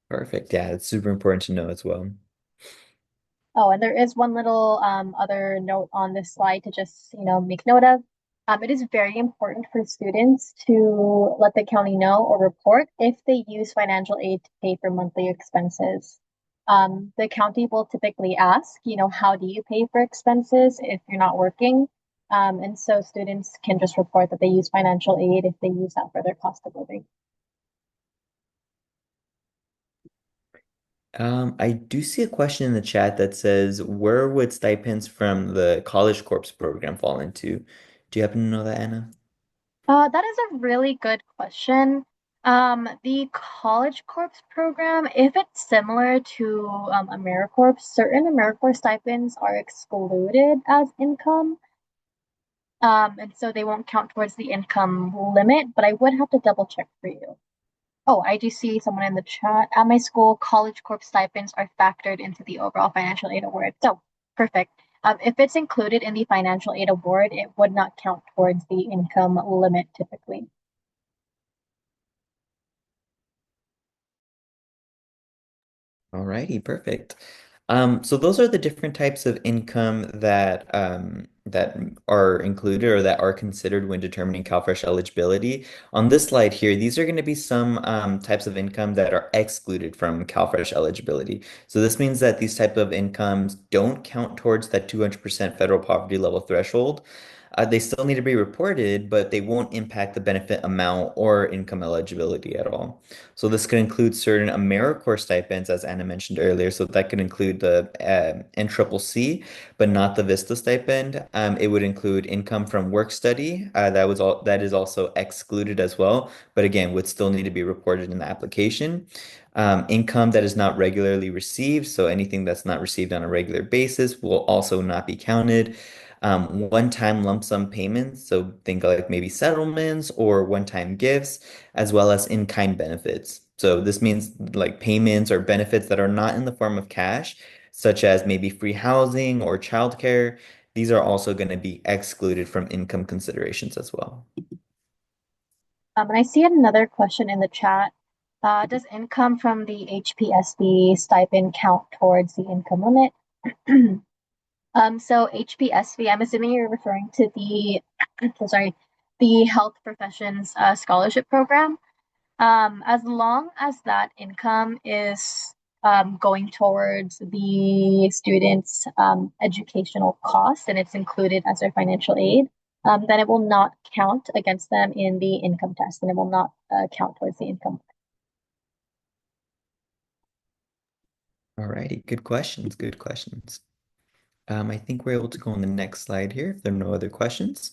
Perfect. Yeah, it's super important to know as well. Oh, and there is one little other note on this slide to just, make note of. It is very important for students to let the county know or report if they use financial aid to pay for monthly expenses. The county will typically ask, how do you pay for expenses if you're not working? And so students can just report that they use financial aid if they use that for their cost of living. I do see a question in the chat that says, where would stipends from the College Corps program fall into? Do you happen to know that, Anna? That is a really good question. The College Corps program, if it's similar to AmeriCorps, certain AmeriCorps stipends are excluded as income. And so they won't count towards the income limit, but I would have to double check for you. Oh, I do see someone in the chat. At my school, College Corp stipends are factored into the overall financial aid award. So, perfect. If it's included in the financial aid award, it would not count towards the income limit typically. Alrighty, perfect. So those are the different types of income that are included or that are considered when determining CalFresh eligibility. On this slide here, these are going to be some types of income that are excluded from CalFresh eligibility. So this means that these type of incomes don't count towards that 200% federal poverty level threshold. They still need to be reported, but they won't impact the benefit amount or income eligibility at all. So this could include certain AmeriCorps stipends, as Anna mentioned earlier. So that could include the NCCC, but not the Vista stipend. It would include income from work study. That is also excluded as well, but again, would still need to be reported in the application. Income that is not regularly received, so anything that's not received on a regular basis will also not be counted. One-time lump sum payments, so think like maybe settlements or one-time gifts, as well as in-kind benefits. So this means like payments or benefits that are not in the form of cash, such as maybe free housing or childcare. These are also going to be excluded from income considerations as well. And I see another question in the chat. Does income from the HPSB stipend count towards the income limit? So HPSV, I'm assuming you're referring to the, sorry, the Health Professions Scholarship Program. As long as that income is going towards the students' educational costs and it's included as their financial aid, then it will not count against them in the income test and it will not count towards the income. All righty, good questions, good questions. I think we're able to go on the next slide here if there are no other questions.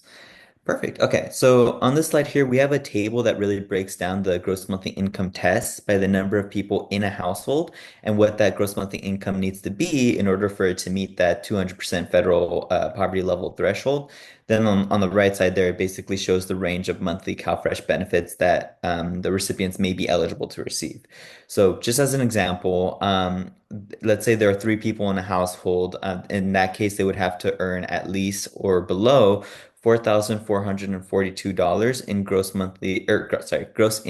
Perfect. Okay, so on this slide here, we have a table that really breaks down the gross monthly income test by the number of people in a household and what that gross monthly income needs to be in order for it to meet that 200% federal poverty level threshold. Then on the right side there, it basically shows the range of monthly CalFresh benefits that the recipients may be eligible to receive. So just as an example, let's say there are three people in a household. In that case, they would have to earn at least or below $4,442 in gross monthly or sorry, gross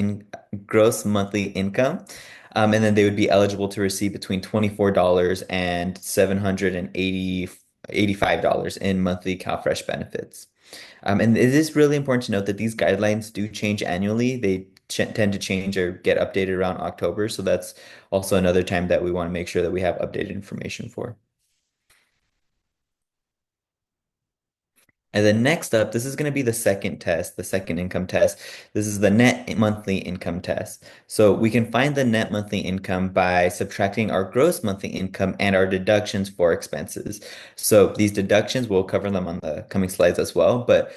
monthly income. And then they would be eligible to receive between $24 and $785 in monthly CalFresh benefits. And it is really important to note that these guidelines do change annually. They tend to change or get updated around October. So that's also another time that we want to make sure that we have updated information for. And then next up, this is going to be the second test, the second income test. This is the net monthly income test. So we can find the net monthly income by subtracting our gross monthly income and our deductions for expenses. So these deductions, we'll cover them on the coming slides as well, but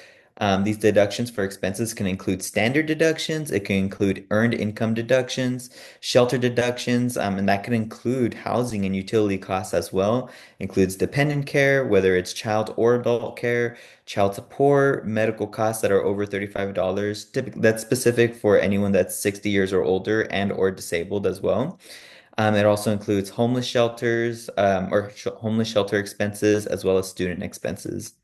these deductions for expenses can include standard deductions, it can include earned income deductions, shelter deductions, and that can include housing and utility costs as well. Includes dependent care, whether it's child or adult care, child support, medical costs that are over $35. Typically, that's specific for anyone that's 60 years or older and or disabled as well. It also includes homeless shelters or sh homeless shelter expenses as well as student expenses.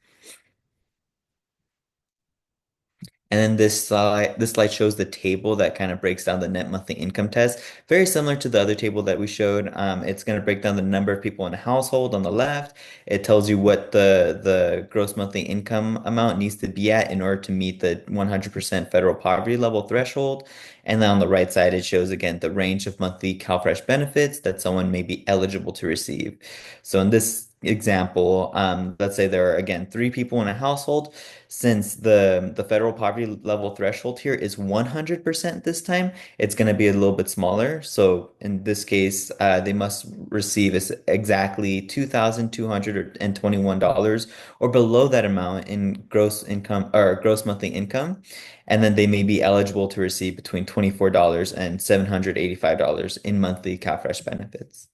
And then this slide shows the table that kind of breaks down the net monthly income test. Very similar to the other table that we showed. It's going to break down the number of people in a household on the left. It tells you what the gross monthly income amount needs to be at in order to meet the 100% federal poverty level threshold. And then on the right side, it shows again the range of monthly CalFresh benefits that someone may be eligible to receive. So in this example, let's say there are again three people in a household. Since the federal poverty level threshold here is 100% this time, it's going to be a little bit smaller. So in this case, they must receive exactly $2,221 or below that amount in gross income or gross monthly income. And then they may be eligible to receive between $24 and $785 in monthly CalFresh benefits.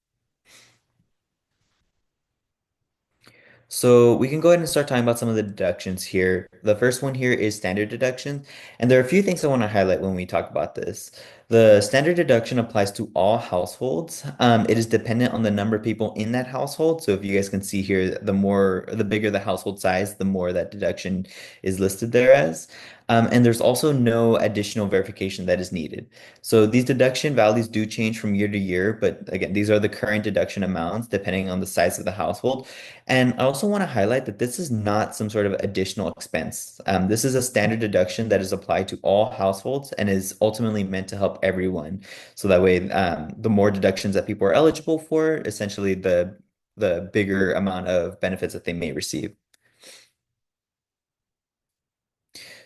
So we can go ahead and start talking about some of the deductions here. The first one here is standard deduction, and there are a few things I want to highlight when we talk about this. The standard deduction applies to all households. It is dependent on the number of people in that household. So if you guys can see here, the bigger the household size, the more that deduction is listed there as. And there's also no additional verification that is needed. So these deduction values do change from year to year, but again, these are the current deduction amounts depending on the size of the household. And I also want to highlight that this is not some sort of additional expense. This is a standard deduction that is applied to all households and is ultimately meant to help everyone. So that way, the more deductions that people are eligible for, essentially the bigger amount of benefits that they may receive.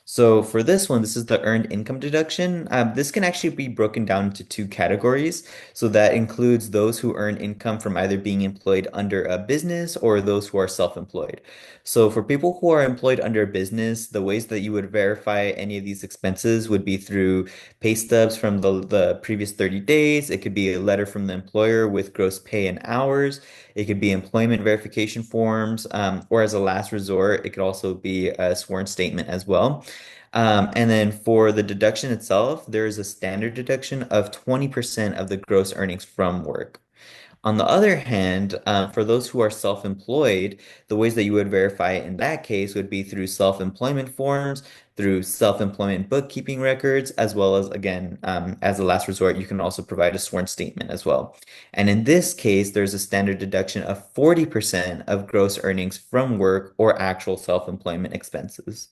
So for this one, this is the earned income deduction. This can actually be broken down into two categories. So that includes those who earn income from either being employed under a business or those who are self-employed. So for people who are employed under a business, the ways that you would verify any of these expenses would be through pay stubs from the previous 30 days. It could be a letter from the employer with gross pay and hours. It could be employment verification forms, or as a last resort, it could also be a sworn statement as well. And then for the deduction itself, there is a standard deduction of 20% of the gross earnings from work. On the other hand, for those who are self-employed, the ways that you would verify in that case would be through self-employment forms, through self-employment bookkeeping records, as well as, again, as a last resort, you can also provide a sworn statement as well. And in this case, there's a standard deduction of 40% of gross earnings from work or actual self-employment expenses.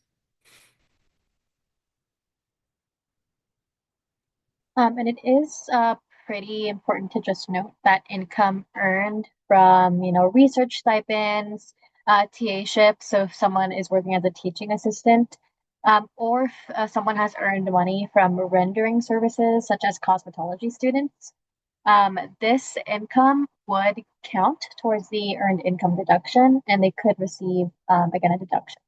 And it is pretty important to just note that income earned from, research stipends, TA-ship, so if someone is working as a teaching assistant, or if someone has earned money from rendering services, such as cosmetology students, this income would count towards the earned income deduction, and they could receive, again, a deduction.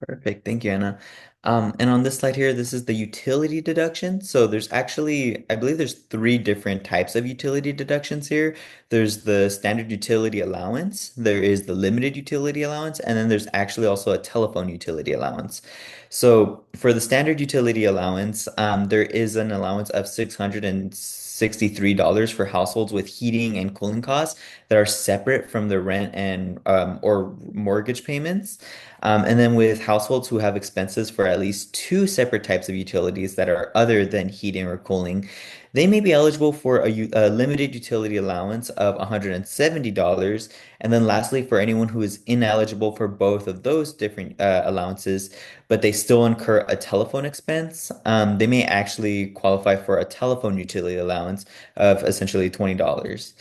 Perfect. Thank you, Anna. And on this slide here, this is the utility deduction. So there's actually, I believe there's three different types of utility deductions here. There's the standard utility allowance, there is the limited utility allowance, and then there's actually also a telephone utility allowance. So for the standard utility allowance, there is an allowance of $663 for households with heating and cooling costs that are separate from the rent and or mortgage payments. And then with households who have expenses for at least two separate types of utilities that are other than heating or cooling, they may be eligible for a limited utility allowance of $170. And then lastly, for anyone who is ineligible for both of those different allowances, but they still incur a telephone expense, they may actually qualify for a telephone utility allowance of essentially $20.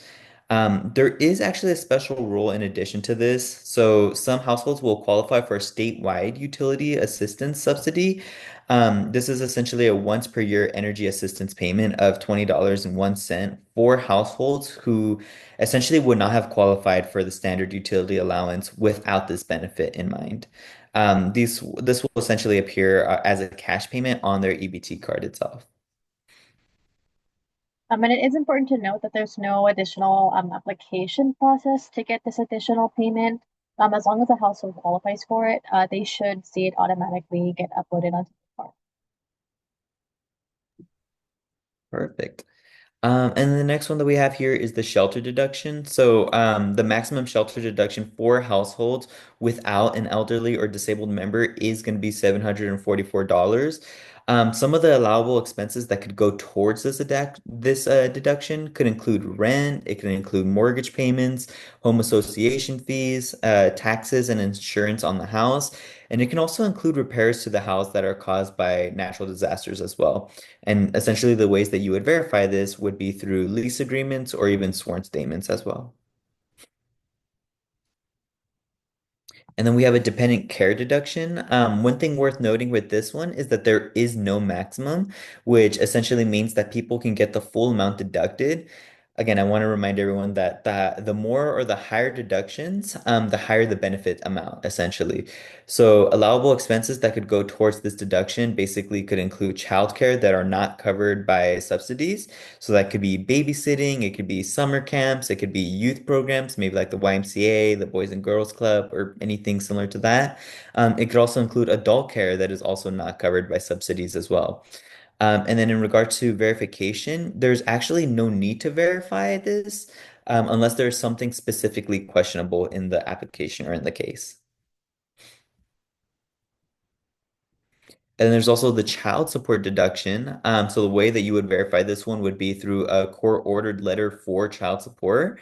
There is actually a special rule in addition to this. So some households will qualify for a statewide utility assistance subsidy. This is essentially a once per year energy assistance payment of $20.01 for households who essentially would not have qualified for the standard utility allowance without this benefit in mind. This will essentially appear as a cash payment on their EBT card itself. And it is important to note that there's no additional application process to get this additional payment. As long as a household qualifies for it, they should see it automatically get uploaded onto the card. Perfect. And the next one that we have here is the shelter deduction. So, the maximum shelter deduction for households without an elderly or disabled member is going to be $744. Some of the allowable expenses that could go towards this deduction could include rent, it could include mortgage payments, home association fees, taxes and insurance on the house, and it can also include repairs to the house that are caused by natural disasters as well. And essentially, the ways that you would verify this would be through lease agreements or even sworn statements as well. And then we have a dependent care deduction. One thing worth noting with this one is that there is no maximum, which essentially means that people can get the full amount deducted. Again, I want to remind everyone that the more or the higher deductions, the higher the benefit amount, essentially. So allowable expenses that could go towards this deduction basically could include childcare that are not covered by subsidies. So that could be babysitting, it could be summer camps, it could be youth programs, maybe like the YMCA, the Boys and Girls Club, or anything similar to that. It could also include adult care that is also not covered by subsidies as well. And then in regard to verification, there's actually no need to verify this unless there's something specifically questionable in the application or in the case. And then there's also the child support deduction. So the way that you would verify this one would be through a court-ordered letter for child support.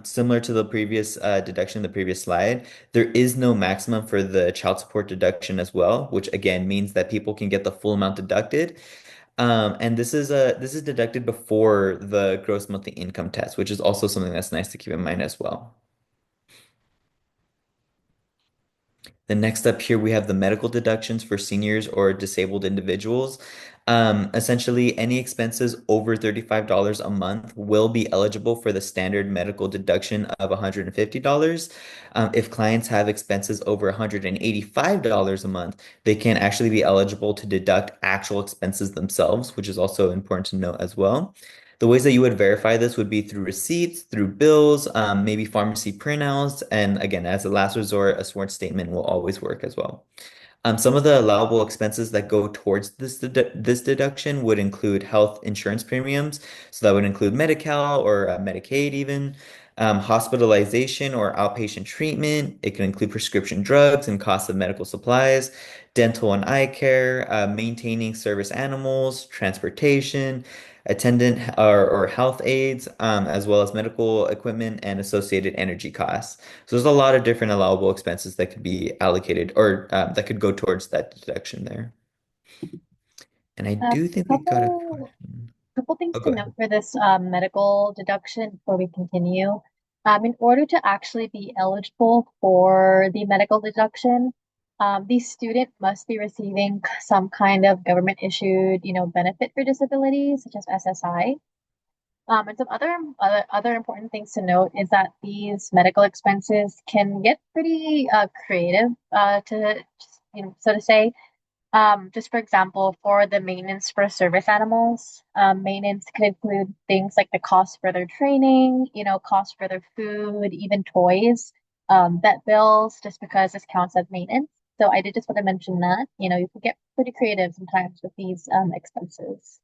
Similar to the previous deduction, the previous slide, there is no maximum for the child support deduction as well, which again means that people can get the full amount deducted. And this is deducted before the gross monthly income test, which is also something that's nice to keep in mind as well. Then next up here, we have the medical deductions for seniors or disabled individuals. Essentially, any expenses over $35 a month will be eligible for the standard medical deduction of $150. If clients have expenses over $185 a month, they can actually be eligible to deduct actual expenses themselves, which is also important to note as well. The ways that you would verify this would be through receipts, through bills, maybe pharmacy printouts, and again, as a last resort, a sworn statement will always work as well. Some of the allowable expenses that go towards this deduction would include health insurance premiums. So that would include Medi-Cal or Medicaid even, hospitalization or outpatient treatment. It can include prescription drugs and costs of medical supplies, dental and eye care, maintaining service animals, transportation, attendant or health aides, as well as medical equipment and associated energy costs. So there's a lot of different allowable expenses that could be allocated or that could go towards that deduction there. And I A do think we got a couple question. couple things Oh, to go note ahead. for this medical deduction before we continue. In order to actually be eligible for the medical deduction, the student must be receiving some kind of government issued, benefit for disability, such as SSI. And some other important things to note is that these medical expenses can get pretty creative, so to say. Just for example, for the maintenance for service animals, maintenance could include things like the cost for their training, cost for their food, even toys, vet bills, just because this counts as maintenance. So I did just want to mention that, you can get pretty creative sometimes with these expenses.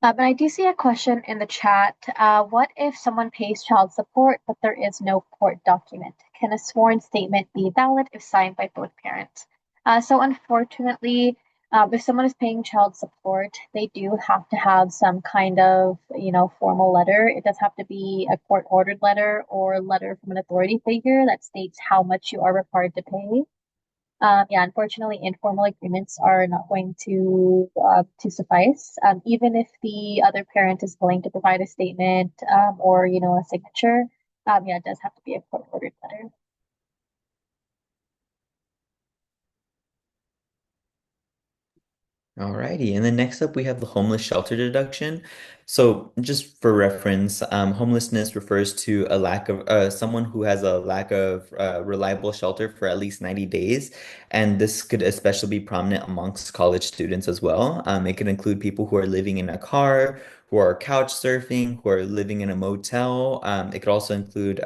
And I do see a question in the chat. What if someone pays child support, but there is no court document? Can a sworn statement be valid if signed by both parents? So unfortunately, if someone is paying child support, they do have to have some kind of, formal letter. It does have to be a court-ordered letter or letter from an authority figure that states how much you are required to pay. Yeah, unfortunately, informal agreements are not going to suffice. Even if the other parent is willing to provide a statement or a signature, yeah, it does have to be a court-ordered letter. Alrighty, and then next up we have the homeless shelter deduction. So just for reference, homelessness refers to a lack of someone who has a lack of reliable shelter for at least 90 days, and this could especially be prominent amongst college students as well. It could include people who are living in a car, who are couch surfing, who are living in a motel. It could also include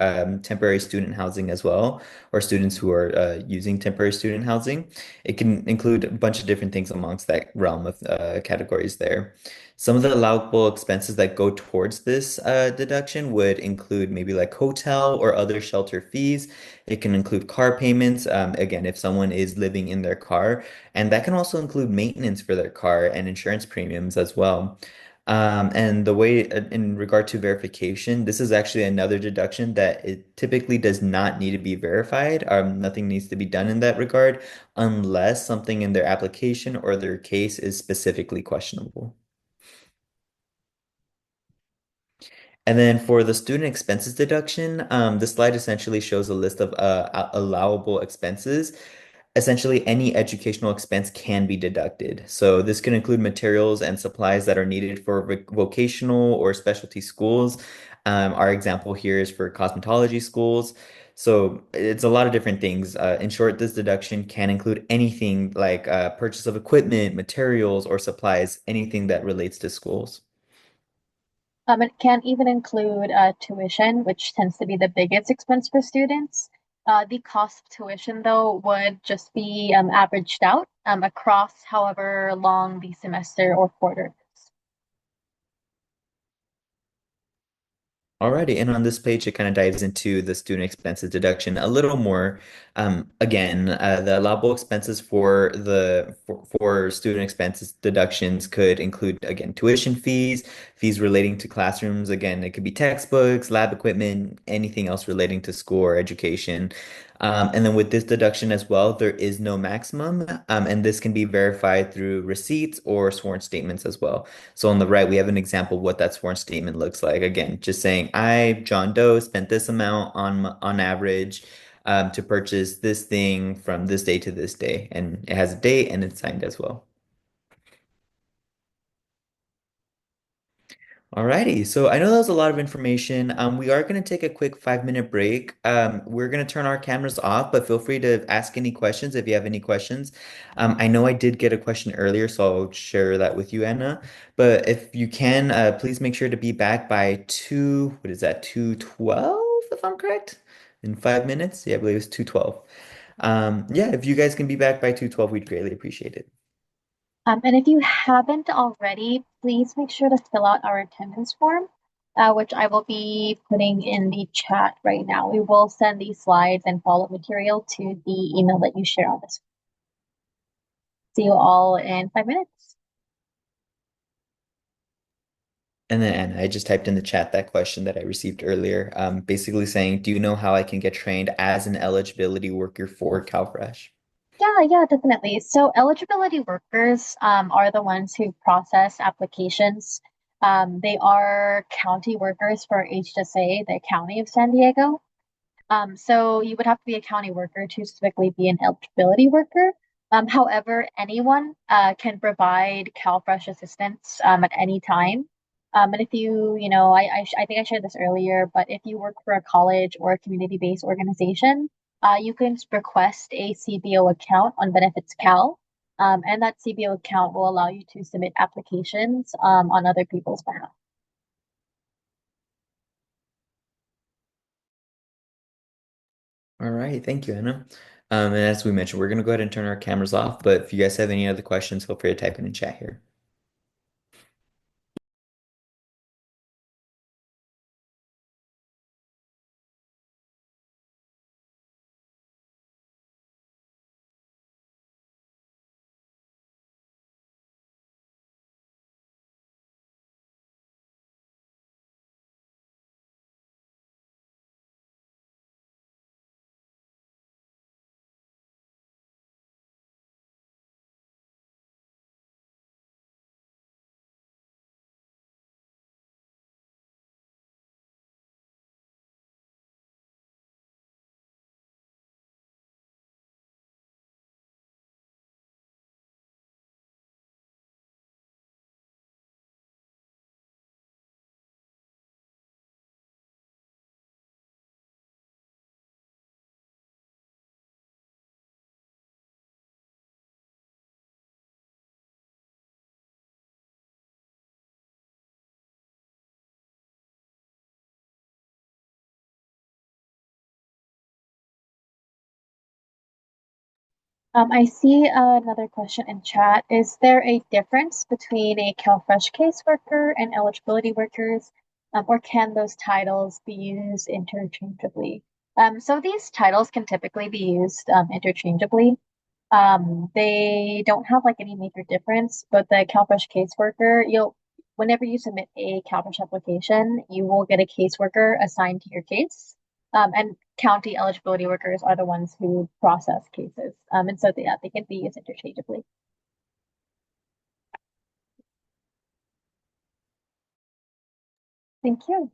temporary student housing as well, or students who are using temporary student housing. It can include a bunch of different things amongst that realm of categories there. Some of the allowable expenses that go towards this deduction would include maybe like hotel or other shelter fees. It can include car payments, again, if someone is living in their car, and that can also include maintenance for their car and insurance premiums as well. And the way in regard to verification, this is actually another deduction that it typically does not need to be verified. Nothing needs to be done in that regard unless something in their application or their case is specifically questionable. And then for the student expenses deduction, the slide essentially shows a list of allowable expenses. Essentially, any educational expense can be deducted. So this can include materials and supplies that are needed for vocational or specialty schools. Our example here is for cosmetology schools. So it's a lot of different things. In short, this deduction can include anything like purchase of equipment, materials, or supplies, anything that relates to schools. It can even include tuition, which tends to be the biggest expense for students. The cost of tuition, though, would just be averaged out across however long the semester or quarter is. Alrighty, and on this page, it kind of dives into the student expenses deduction a little more. Again, the allowable expenses for student expenses deductions could include again tuition fees, fees relating to classrooms. Again, it could be textbooks, lab equipment, anything else relating to school or education. And then with this deduction as well, there is no maximum, and this can be verified through receipts or sworn statements as well. So on the right, we have an example of what that sworn statement looks like. Again, just saying, I, John Doe, spent this amount on average to purchase this thing from this day to this day. And it has a date and it's signed as well. Alrighty, so I know that was a lot of information. We are going to take a quick 5-minute break. We're going to turn our cameras off, but feel free to ask any questions if you have any questions. I know I did get a question earlier, so I'll share that with you, Anna. But if you can, please make sure to be back by what is that, 2:12, if I'm correct? In 5 minutes? Yeah, I believe it's 2:12. Yeah, if you guys can be back by 2:12, we'd greatly appreciate it. And if you haven't already, please make sure to fill out our attendance form, which I will be putting in the chat right now. We will send these slides and follow-up material to the email that you share on this. See you all in 5 minutes. And then Anna, I just typed in the chat that question that I received earlier, basically saying, do you know how I can get trained as an eligibility worker for CalFresh? Yeah, definitely. So eligibility workers are the ones who process applications. They are county workers for HSA, the County of San Diego. So you would have to be a county worker to specifically be an eligibility worker. However, anyone can provide CalFresh assistance at any time. And if I think I shared this earlier, but if you work for a college or a community-based organization, you can request a CBO account on Benefits Cal. And that CBO account will allow you to submit applications on other people's behalf. All right, thank you, Anna. And as we mentioned, we're going to go ahead and turn our cameras off, but if you guys have any other questions, feel free to type in the chat here. I see another question in chat. Is there a difference between a CalFresh caseworker and eligibility workers, or can those titles be used interchangeably? So these titles can typically be used interchangeably. They don't have like any major difference, but the CalFresh caseworker, whenever you submit a CalFresh application, you will get a caseworker assigned to your case. And county eligibility workers are the ones who process cases. And so they can be used interchangeably. Thank you.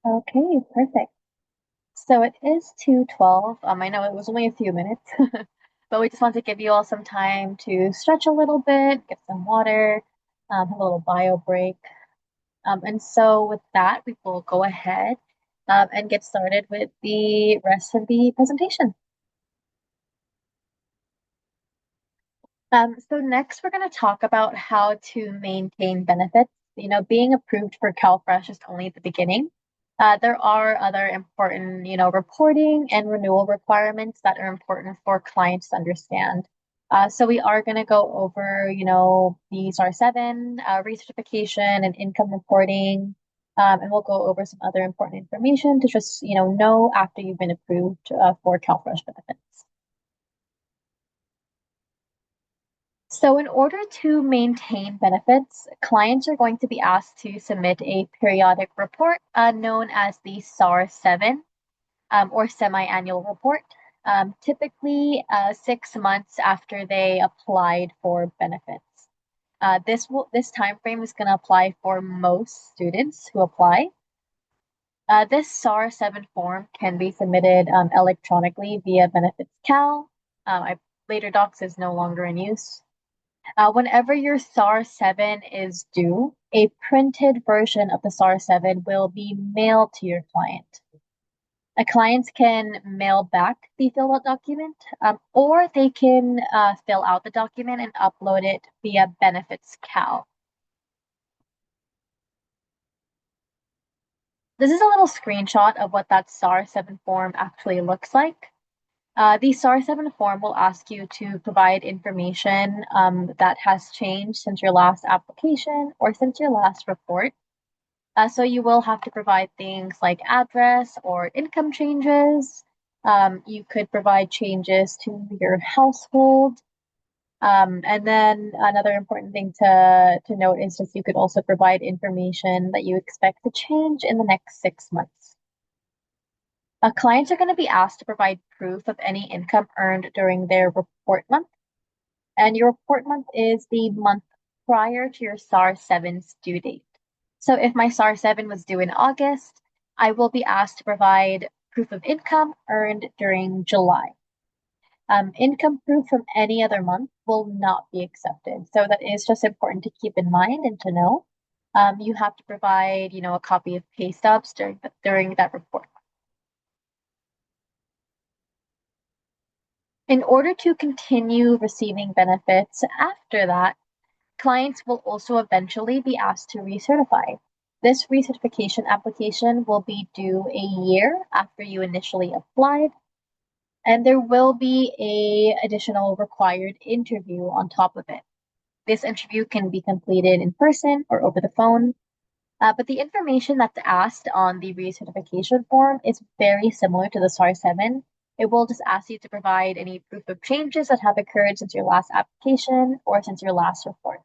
Okay, perfect. So it is 2:12. I know it was only a few minutes, but we just want to give you all some time to stretch a little bit, get some water, have a little bio break. And so with that, we will go ahead and get started with the rest of the presentation. So next, we're going to talk about how to maintain benefits. Being approved for CalFresh is only the beginning. There are other important, reporting and renewal requirements that are important for clients to understand. So we are going to go over, the SAR 7, recertification and income reporting. And we'll go over some other important information to just, know after you've been approved for CalFresh benefits. So in order to maintain benefits, clients are going to be asked to submit a periodic report known as the SAR-7 or semi-annual report, typically 6 months after they applied for benefits. This time frame is going to apply for most students who apply. This SAR-7 form can be submitted electronically via Benefits Cal. Later Docs is no longer in use. Whenever your SAR-7 is due, a printed version of the SAR-7 will be mailed to your client. Clients can mail back the filled out document, or they can fill out the document and upload it via Benefits Cal. This is a little screenshot of what that SAR-7 form actually looks like. The SAR-7 form will ask you to provide information that has changed since your last application or since your last report. So you will have to provide things like address or income changes. You could provide changes to your household. And then another important thing to note is just you could also provide information that you expect to change in the next 6 months. Clients are going to be asked to provide proof of any income earned during their report month. And your report month is the month prior to your SAR-7's due date. So if my SAR-7 was due in August, I will be asked to provide proof of income earned during July. Income proof from any other month will not be accepted. So that is just important to keep in mind and to know. You have to provide, a copy of pay stubs during that report. In order to continue receiving benefits after that, clients will also eventually be asked to recertify. This recertification application will be due a year after you initially applied, and there will be a additional required interview on top of it. This interview can be completed in person or over the phone, but the information that's asked on the recertification form is very similar to the SAR-7. It will just ask you to provide any proof of changes that have occurred since your last application or since your last report.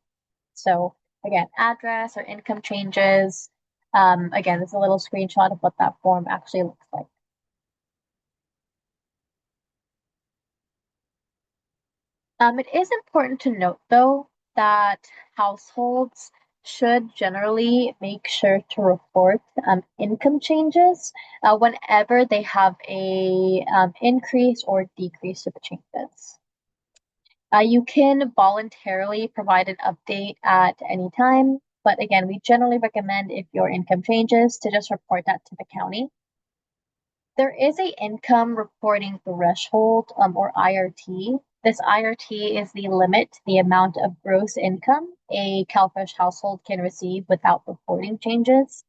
So again, address or income changes. Again, this is a little screenshot of what that form actually looks like. It is important to note, though, that households should generally make sure to report income changes whenever they have a increase or decrease to the changes. You can voluntarily provide an update at any time, but again, we generally recommend if your income changes to just report that to the county. There is a income reporting threshold or IRT. This IRT is the limit, the amount of gross income a CalFresh household can receive without reporting changes.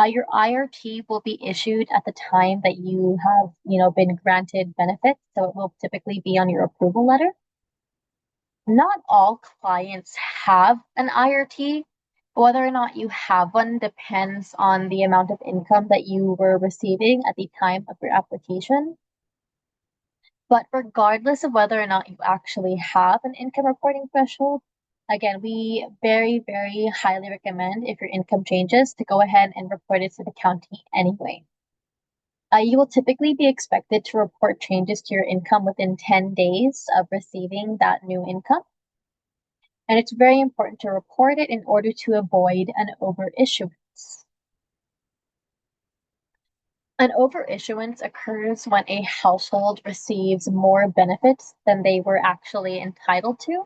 Your IRT will be issued at the time that you have, been granted benefits, so it will typically be on your approval letter. Not all clients have an IRT. Whether or not you have one depends on the amount of income that you were receiving at the time of your application. But regardless of whether or not you actually have an income reporting threshold, again, we very, very highly recommend if your income changes to go ahead and report it to the county anyway. You will typically be expected to report changes to your income within 10 days of receiving that new income. And it's very important to report it in order to avoid an overissuance. An overissuance occurs when a household receives more benefits than they were actually entitled to.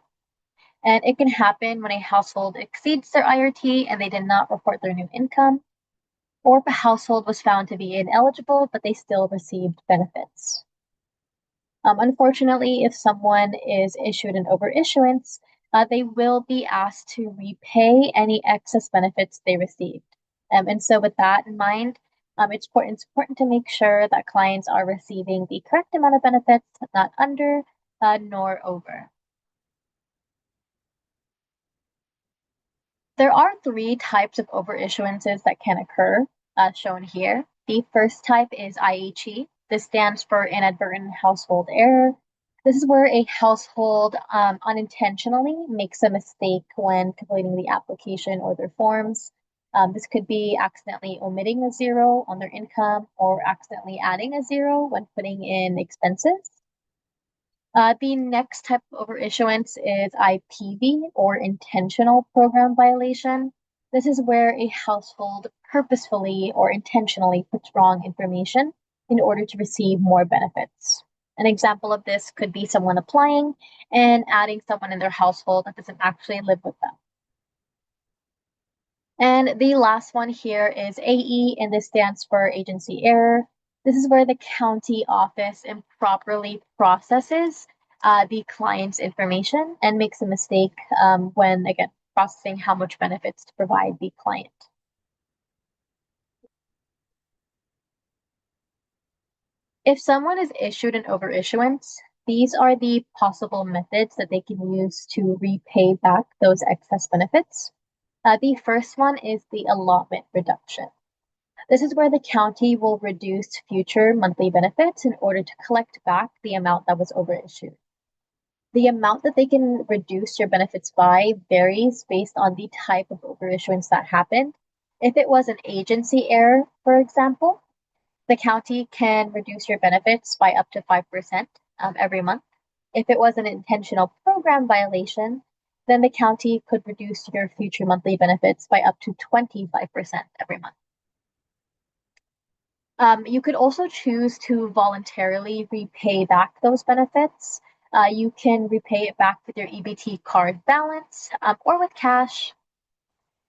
And it can happen when a household exceeds their IRT and they did not report their new income, or if a household was found to be ineligible, but they still received benefits. Unfortunately, if someone is issued an overissuance, they will be asked to repay any excess benefits they received. And so with that in mind, it's important to make sure that clients are receiving the correct amount of benefits, not under nor over. There are three types of overissuances that can occur, shown here. The first type is IHE. This stands for inadvertent household error. This is where a household unintentionally makes a mistake when completing the application or their forms. This could be accidentally omitting a zero on their income or accidentally adding a zero when putting in expenses. The next type of overissuance is IPV, or intentional program violation. This is where a household purposefully or intentionally puts wrong information in order to receive more benefits. An example of this could be someone applying and adding someone in their household that doesn't actually live with them. And the last one here is AE, and this stands for agency error. This is where the county office improperly processes the client's information and makes a mistake when, again, processing how much benefits to provide the client. If someone is issued an overissuance, these are the possible methods that they can use to repay back those excess benefits. The first one is the allotment reduction. This is where the county will reduce future monthly benefits in order to collect back the amount that was overissued. The amount that they can reduce your benefits by varies based on the type of overissuance that happened. If it was an agency error, for example, the county can reduce your benefits by up to 5% every month. If it was an intentional program violation, then the county could reduce your future monthly benefits by up to 25% every month. You could also choose to voluntarily repay back those benefits. You can repay it back with your EBT card balance or with cash.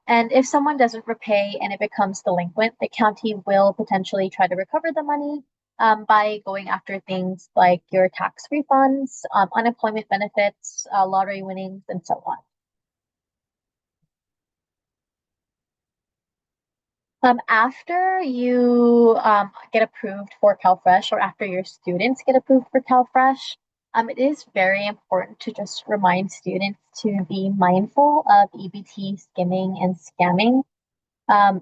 And if someone doesn't repay and it becomes delinquent, the county will potentially try to recover the money by going after things like your tax refunds, unemployment benefits, lottery winnings, and so on. After you get approved for CalFresh, or after your students get approved for CalFresh, it is very important to just remind students to be mindful of EBT skimming and scamming.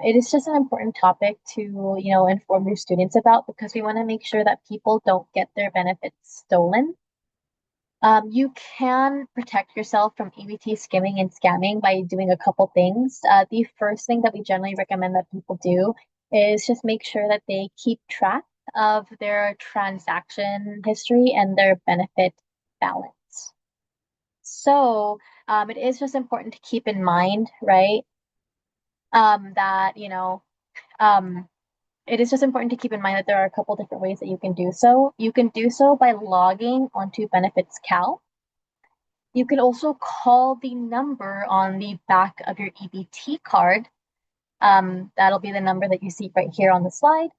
It is just an important topic to, inform your students about, because we want to make sure that people don't get their benefits stolen. You can protect yourself from EBT skimming and scamming by doing a couple things. The first thing that we generally recommend that people do is just make sure that they keep track of their transaction history and their benefit balance. So it is just important to keep in mind, right? That, it is just important to keep in mind that there are a couple different ways that you can do so. You can do so by logging onto Benefits Cal. You can also call the number on the back of your EBT card. That'll be the number that you see right here on the slide.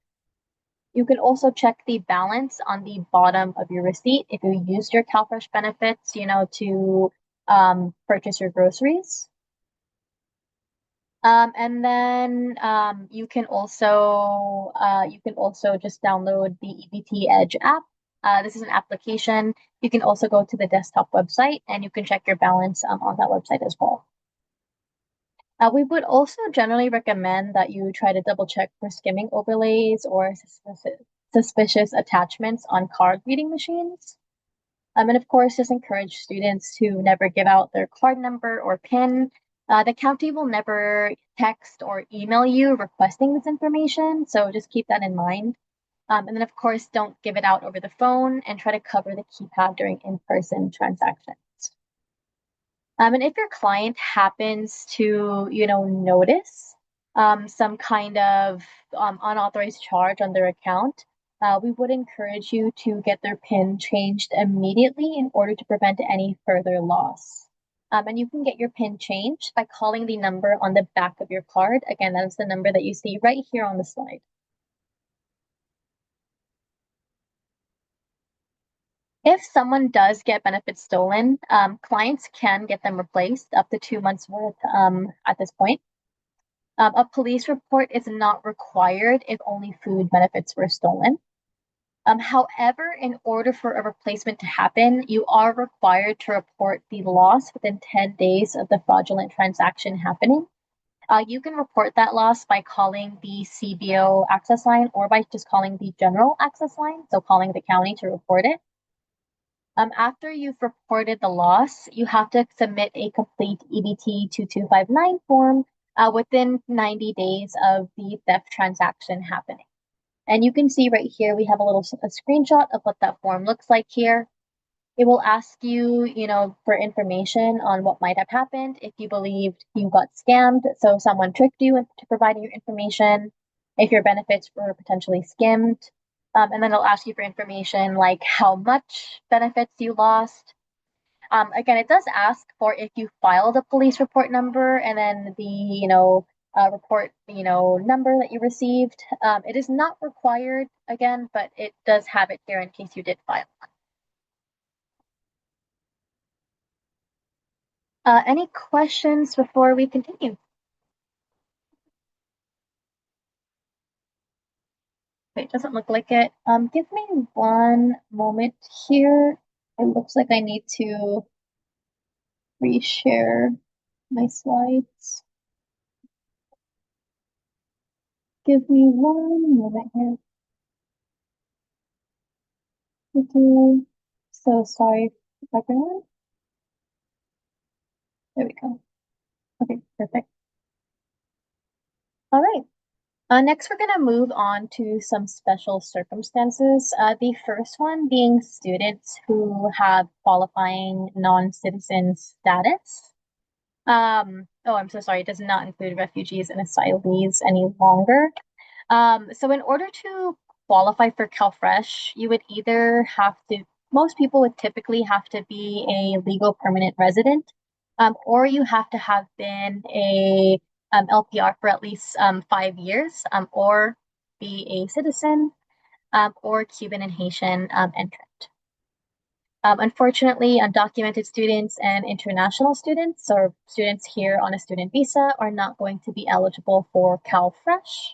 You can also check the balance on the bottom of your receipt if you used your CalFresh benefits, to purchase your groceries. And then you can also just download the EBT Edge app. This is an application. You can also go to the desktop website and you can check your balance on that website as well. We would also generally recommend that you try to double check for skimming overlays or suspicious attachments on card reading machines. And of course, just encourage students to never give out their card number or PIN. The county will never text or email you requesting this information, so just keep that in mind. And then, of course, don't give it out over the phone, and try to cover the keypad during in-person transactions. And if your client happens to, notice some kind of unauthorized charge on their account, we would encourage you to get their PIN changed immediately in order to prevent any further loss. And you can get your PIN changed by calling the number on the back of your card. Again, that is the number that you see right here on the slide. If someone does get benefits stolen, clients can get them replaced up to 2 months worth at this point. A police report is not required if only food benefits were stolen. However, in order for a replacement to happen, you are required to report the loss within 10 days of the fraudulent transaction happening. You can report that loss by calling the CBO access line or by just calling the general access line, so calling the county to report it. After you've reported the loss, you have to submit a complete EBT 2259 form within 90 days of the theft transaction happening. And you can see right here, we have a screenshot of what that form looks like here. It will ask you, for information on what might have happened if you believed you got scammed. So someone tricked you into providing your information, if your benefits were potentially skimmed. And then it'll ask you for information like how much benefits you lost. Again, it does ask for if you filed a police report number and then the, report, number that you received. It is not required again, but it does have it here in case you did file. Any questions before we continue? Okay, it doesn't look like it. Give me one moment here. It looks like I need to reshare my slides. Give me one moment here. Okay. So sorry, everyone. There we go. Okay, perfect. All right. Next, we're going to move on to some special circumstances. The first one being students who have qualifying non-citizen status. Oh, I'm so sorry. It does not include refugees and asylees any longer. So in order to qualify for CalFresh, you would either have to, most people would typically have to be a legal permanent resident, or you have to have been a LPR for at least 5 years, or be a citizen, or Cuban and Haitian entrant. Unfortunately, undocumented students and international students or students here on a student visa are not going to be eligible for CalFresh.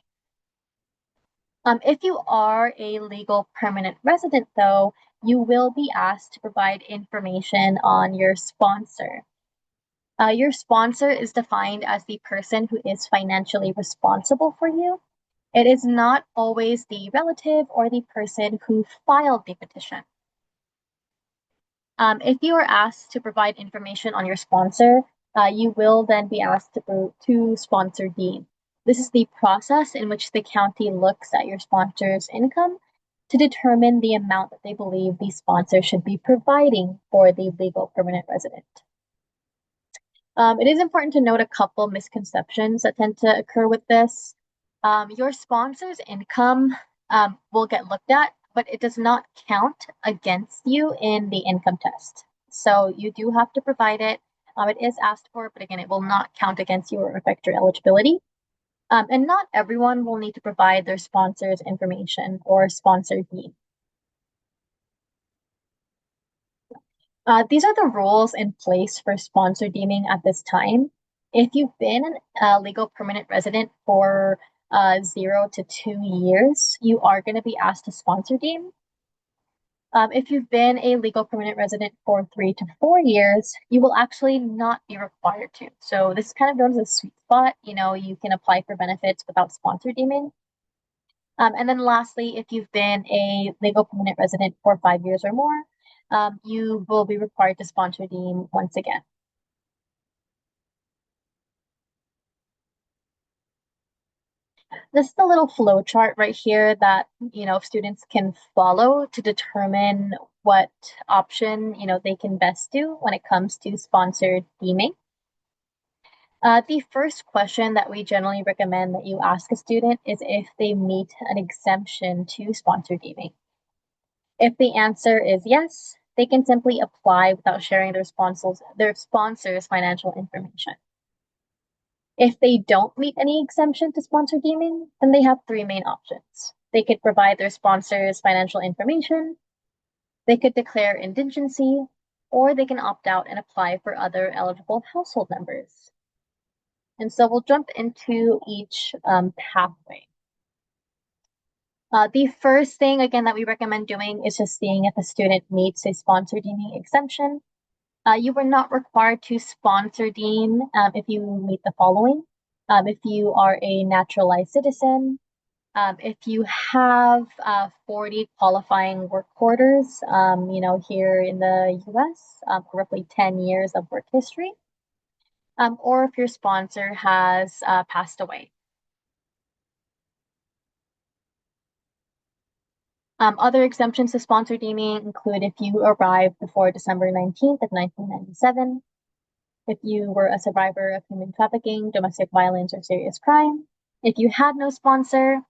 If you are a legal permanent resident, though, you will be asked to provide information on your sponsor. Your sponsor is defined as the person who is financially responsible for you. It is not always the relative or the person who filed the petition. If you are asked to provide information on your sponsor, you will then be asked to sponsor deem. This is the process in which the county looks at your sponsor's income to determine the amount that they believe the sponsor should be providing for the legal permanent resident. It is important to note a couple misconceptions that tend to occur with this. Your sponsor's income will get looked at, but it does not count against you in the income test. So you do have to provide it. It is asked for, but again, it will not count against you or affect your eligibility. And not everyone will need to provide their sponsor's information or sponsor deed. These are the rules in place for sponsor deeming at this time. If you've been a legal permanent resident for 0 to 2 years, you are going to be asked to sponsor deem. If you've been a legal permanent resident for 3 to 4 years, you will actually not be required to. So this is kind of known as a sweet spot. You can apply for benefits without sponsor deeming. And then lastly, if you've been a legal permanent resident for 5 years or more, you will be required to sponsor deem once again. This is the little flow chart right here that, students can follow to determine what option, they can best do when it comes to sponsored deeming. The first question that we generally recommend that you ask a student is if they meet an exemption to sponsor deeming. If the answer is yes, they can simply apply without sharing their sponsor's financial information. If they don't meet any exemption to sponsor deeming, then they have three main options. They could provide their sponsor's financial information, they could declare indigency, or they can opt out and apply for other eligible household members. And so we'll jump into each pathway. The first thing, again, that we recommend doing is just seeing if a student meets a sponsor deeming exemption. You are not required to sponsor deem if you meet the following. if you are a naturalized citizen, if you have 40 qualifying work orders, here in the US, roughly 10 years of work history, or if your sponsor has passed away. Other exemptions to sponsor deeming include if you arrived before December 19th of 1997, if you were a survivor of human trafficking, domestic violence, or serious crime, if you had no sponsor,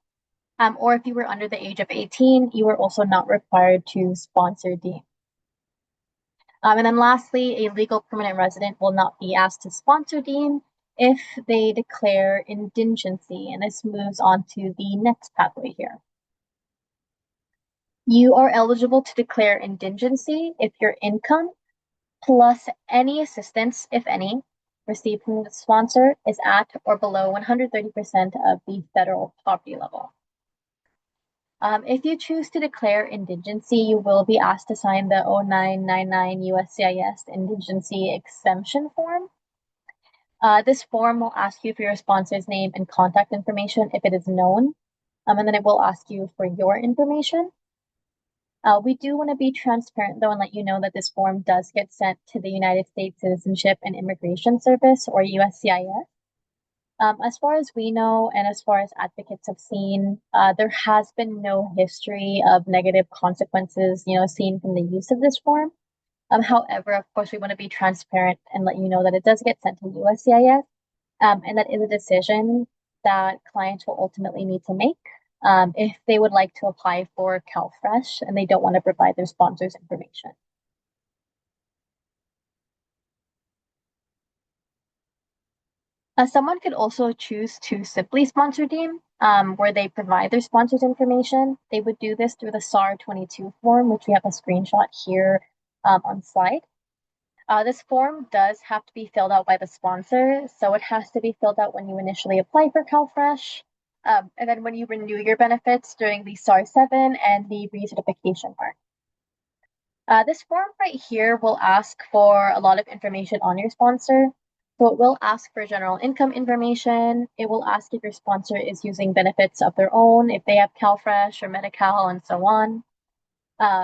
or if you were under the age of 18, you were also not required to sponsor deem. And then lastly, a legal permanent resident will not be asked to sponsor deem if they declare indigency, and this moves on to the next pathway here. You are eligible to declare indigency if your income plus any assistance, if any, received from the sponsor is at or below 130% of the federal poverty level. If you choose to declare indigency, you will be asked to sign the 0999 USCIS Indigency Exemption Form. This form will ask you for your sponsor's name and contact information if it is known, and then it will ask you for your information. We do want to be transparent though and let you know that this form does get sent to the United States Citizenship and Immigration Service, or USCIS. As far as we know, and as far as advocates have seen, there has been no history of negative consequences, seen from the use of this form. However, of course, we want to be transparent and let you know that it does get sent to USCIS, and that is a decision that clients will ultimately need to make if they would like to apply for CalFresh and they don't want to provide their sponsors' information. Someone could also choose to simply sponsor deem, where they provide their sponsors' information. They would do this through the SAR 22 form, which we have a screenshot here on slide. This form does have to be filled out by the sponsor, so it has to be filled out when you initially apply for CalFresh, and then when you renew your benefits during the SAR 7 and the recertification mark. This form right here will ask for a lot of information on your sponsor. So it will ask for general income information. It will ask if your sponsor is using benefits of their own, if they have CalFresh or Medi-Cal and so on.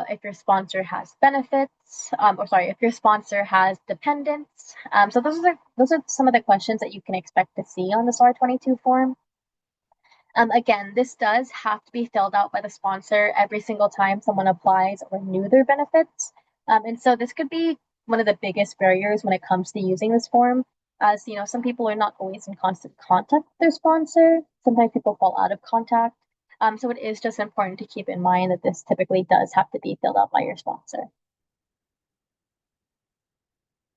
If your sponsor has benefits, if your sponsor has dependents. So those are some of the questions that you can expect to see on the SAR 22 form. Again, this does have to be filled out by the sponsor every single time someone applies or renew their benefits. And so this could be one of the biggest barriers when it comes to using this form, as some people are not always in constant contact with their sponsor. Sometimes people fall out of contact. So it is just important to keep in mind that this typically does have to be filled out by your sponsor.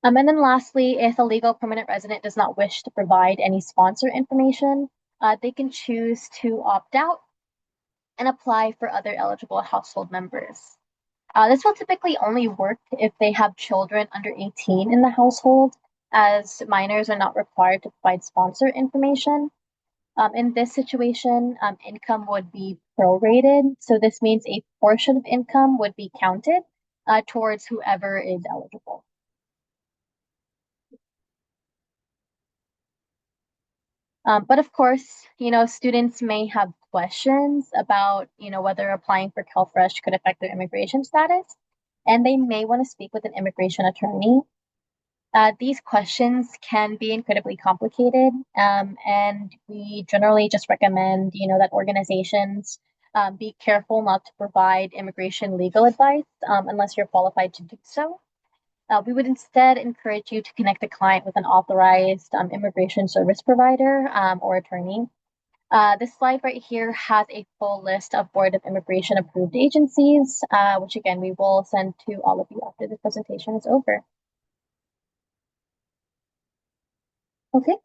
And then lastly, if a legal permanent resident does not wish to provide any sponsor information, they can choose to opt out and apply for other eligible household members. This will typically only work if they have children under 18 in the household, as minors are not required to provide sponsor information. In this situation, income would be prorated. So this means a portion of income would be counted towards whoever is eligible. But of course, students may have questions about, whether applying for CalFresh could affect their immigration status, and they may want to speak with an immigration attorney. These questions can be incredibly complicated, and we generally just recommend, that organizations be careful not to provide immigration legal advice unless you're qualified to do so. We would instead encourage you to connect the client with an authorized immigration service provider or attorney. This slide right here has a full list of Board of Immigration approved agencies, which again, we will send to all of you after the presentation is over. Okay.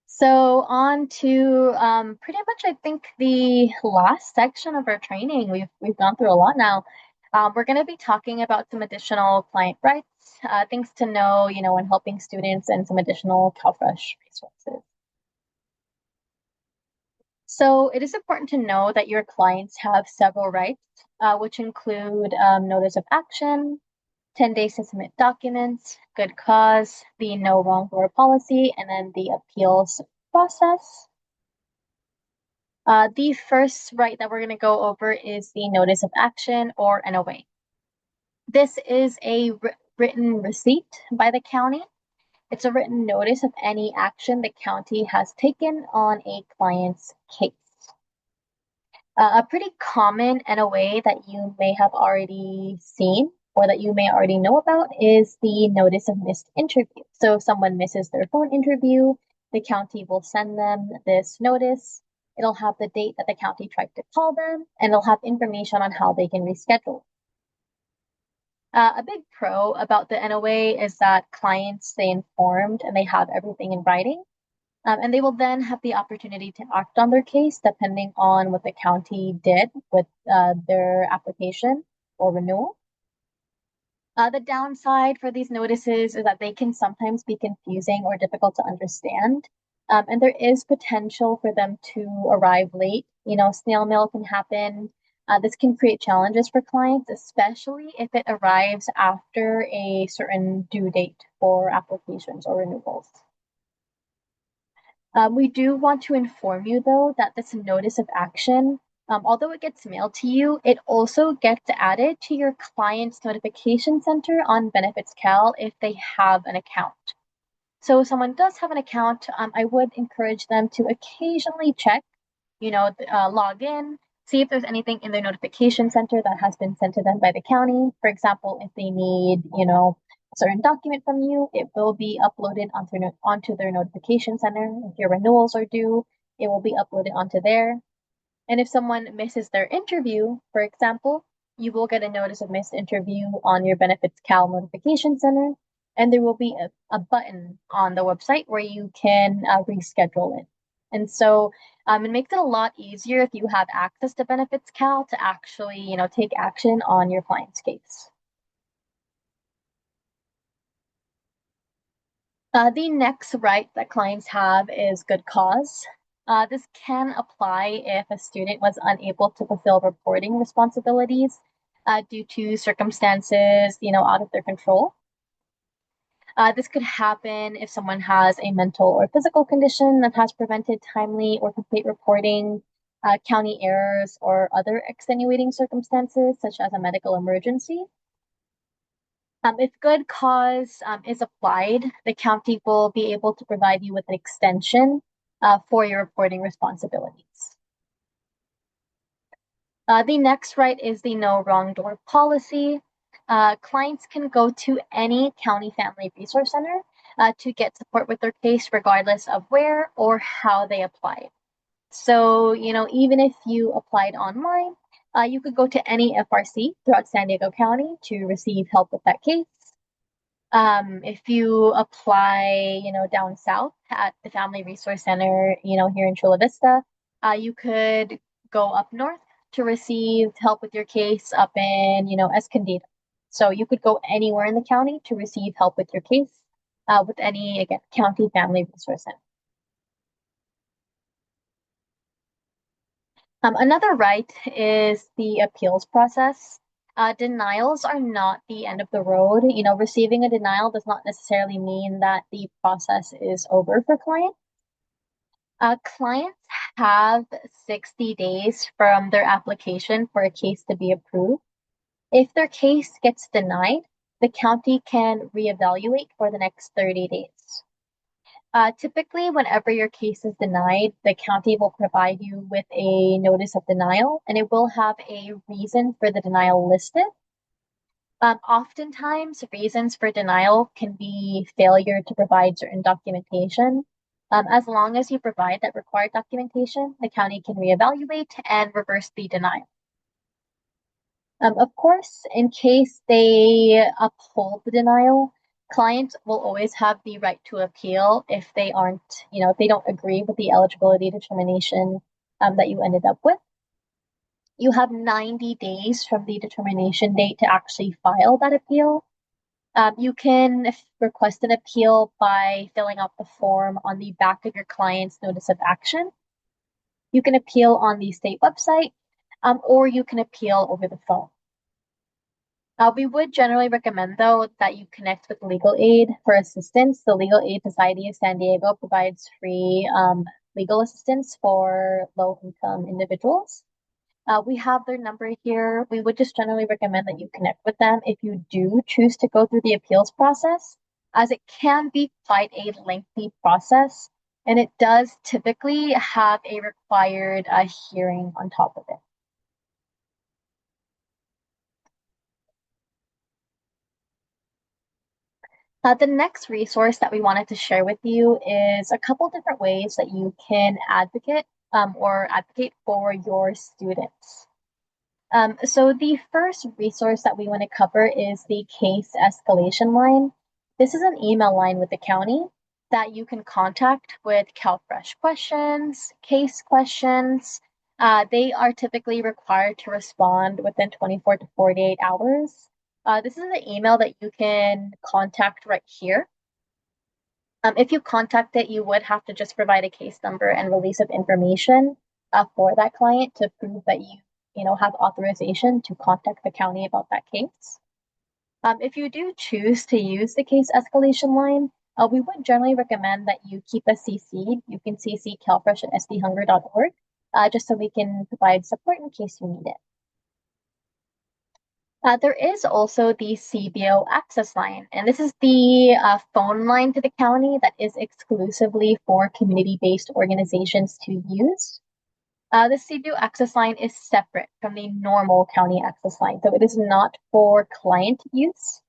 So on to pretty much, I think, the last section of our training. We've gone through a lot now. We're going to be talking about some additional client rights, things to know, when helping students, and some additional CalFresh resources. So it is important to know that your clients have several rights, which include notice of action, 10 days to submit documents, good cause, the no wrongdoer policy, and then the appeals process. The first right that we're going to go over is the notice of action, or NOA. This is a written receipt by the county. It's a written notice of any action the county has taken on a client's case. A pretty common NOA that you may have already seen or that you may already know about is the notice of missed interview. So if someone misses their phone interview, the county will send them this notice. It'll have the date that the county tried to call them, and it'll have information on how they can reschedule. A big pro about the NOA is that clients stay informed and they have everything in writing. And they will then have the opportunity to act on their case depending on what the county did with their application or renewal. The downside for these notices is that they can sometimes be confusing or difficult to understand. And there is potential for them to arrive late. You know, snail mail can happen. This can create challenges for clients, especially if it arrives after a certain due date for applications or renewals. We do want to inform you, though, that this notice of action, although it gets mailed to you, it also gets added to your client's notification center on Benefits Cal if they have an account. So if someone does have an account, I would encourage them to occasionally check, log in, see if there's anything in their notification center that has been sent to them by the county. For example, if they need, a certain document from you, it will be uploaded onto their notification center. If your renewals are due, it will be uploaded onto there. And if someone misses their interview, for example, you will get a notice of missed interview on your Benefits Cal notification center, and there will be a button on the website where you can reschedule it. And so it makes it a lot easier if you have access to Benefits Cal to actually, take action on your client's case. The next right that clients have is good cause. This can apply if a student was unable to fulfill reporting responsibilities due to circumstances, out of their control. This could happen if someone has a mental or physical condition that has prevented timely or complete reporting, county errors, or other extenuating circumstances, such as a medical emergency. If good cause is applied, the county will be able to provide you with an extension for your reporting responsibilities. The next right is the no wrong door policy. Clients can go to any county family resource center to get support with their case, regardless of where or how they applied. So, even if you applied online, you could go to any FRC throughout San Diego County to receive help with that case. If you apply, down south at the Family Resource Center, here in Chula Vista, you could go up north to receive help with your case up in, Escondido. So you could go anywhere in the county to receive help with your case with any, again, county Family Resource Center. Another right is the appeals process. Denials are not the end of the road. Receiving a denial does not necessarily mean that the process is over for clients. Clients have 60 days from their application for a case to be approved. If their case gets denied, the county can reevaluate for the next 30 days. Typically, whenever your case is denied, the county will provide you with a notice of denial, and it will have a reason for the denial listed. Oftentimes, reasons for denial can be failure to provide certain documentation. As long as you provide that required documentation, the county can reevaluate and reverse the denial. Of course, in case they uphold the denial, clients will always have the right to appeal if they aren't, if they don't agree with the eligibility determination that you ended up with. You have 90 days from the determination date to actually file that appeal. You can request an appeal by filling out the form on the back of your client's notice of action. You can appeal on the state website, or you can appeal over the phone. We would generally recommend, though, that you connect with legal aid for assistance. The Legal Aid Society of San Diego provides free legal assistance for low-income individuals. We have their number here. We would just generally recommend that you connect with them if you do choose to go through the appeals process, as it can be quite a lengthy process, and it does typically have a required hearing on top of it. The next resource that we wanted to share with you is a couple different ways that you can advocate or advocate for your students. So the first resource that we want to cover is the case escalation line. This is an email line with the county that you can contact with CalFresh questions, case questions. They are typically required to respond within 24 to 48 hours. This is an email that you can contact right here. If you contact it, you would have to just provide a case number and release of information for that client to prove that you have authorization to contact the county about that case. If you do choose to use the case escalation line, we would generally recommend that you keep us CC'd. You can CC CalFresh at sdhunger.org, just so we can provide support in case you need it. There is also the CBO access line, and this is the phone line to the county that is exclusively for community-based organizations to use. The CBO access line is separate from the normal county access line, so it is not for client use.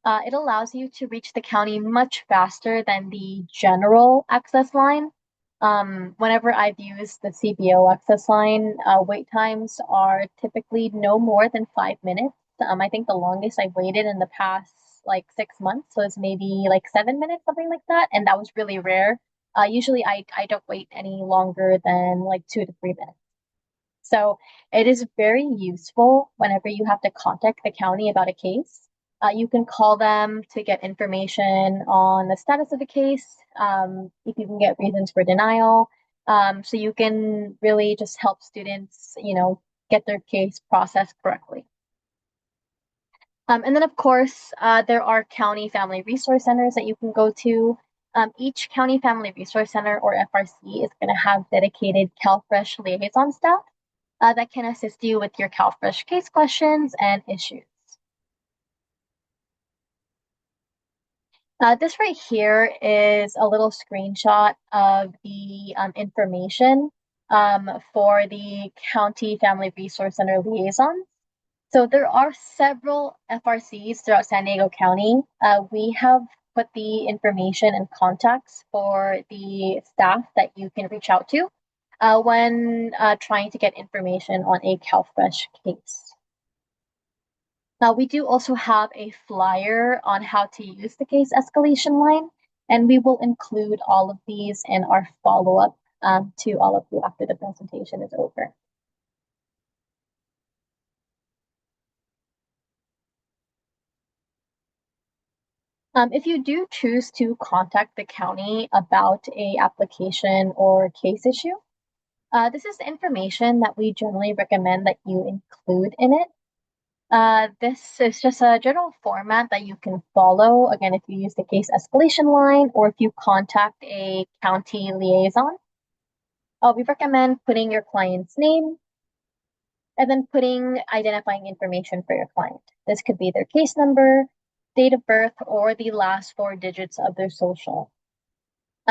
It allows you to reach the county much faster than the general access line. Whenever I've used the CBO access line, wait times are typically no more than 5 minutes. I think the longest I've waited in the past like 6 months was maybe like 7 minutes, something like that, and that was really rare. Usually I don't wait any longer than like 2 to 3 minutes. So it is very useful whenever you have to contact the county about a case. You can call them to get information on the status of the case, if you can get reasons for denial. So you can really just help students, get their case processed correctly. And then, of course, there are county family resource centers that you can go to. Each county family resource center or FRC is going to have dedicated CalFresh liaison staff that can assist you with your CalFresh case questions and issues. This right here is a little screenshot of the information for the County Family Resource Center liaisons. So there are several FRCs throughout San Diego County. We have put the information and contacts for the staff that you can reach out to when trying to get information on a CalFresh case. Now, we do also have a flyer on how to use the case escalation line, and we will include all of these in our follow-up to all of you after the presentation is over. If you do choose to contact the county about a application or case issue, this is the information that we generally recommend that you include in it. This is just a general format that you can follow, again, if you use the case escalation line or if you contact a county liaison. We recommend putting your client's name and then putting identifying information for your client. This could be their case number, date of birth, or the last 4 digits of their social.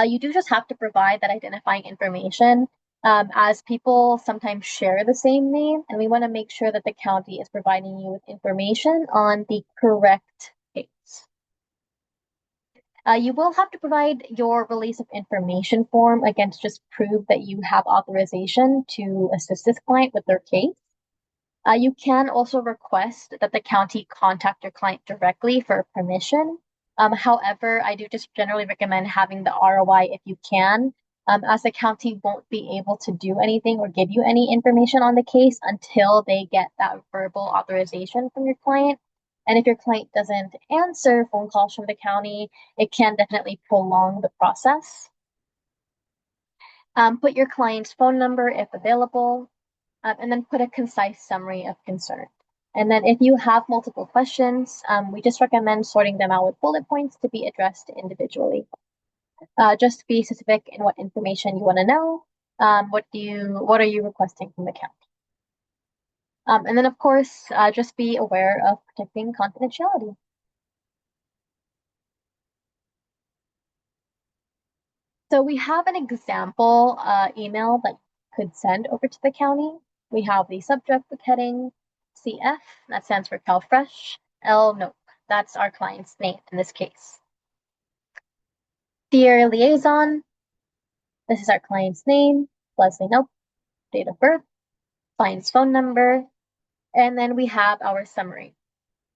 You do just have to provide that identifying information, as people sometimes share the same name, and we want to make sure that the county is providing you with information on the correct case. You will have to provide your release of information form, again, to just prove that you have authorization to assist this client with their case. You can also request that the county contact your client directly for permission. However, I do just generally recommend having the ROI if you can, as the county won't be able to do anything or give you any information on the case until they get that verbal authorization from your client. And if your client doesn't answer phone calls from the county, it can definitely prolong the process. Put your client's phone number if available, and then put a concise summary of concern. And then if you have multiple questions, we just recommend sorting them out with bullet points to be addressed individually. Just be specific in what information you want to know. What are you requesting from the county? And then of course, just be aware of protecting confidentiality. So we have an example email that you could send over to the county. We have the subject heading CF, that stands for CalFresh. L, no, that's our client's name in this case. Dear liaison, this is our client's name, Leslie Nope, date of birth, client's phone number, and then we have our summary.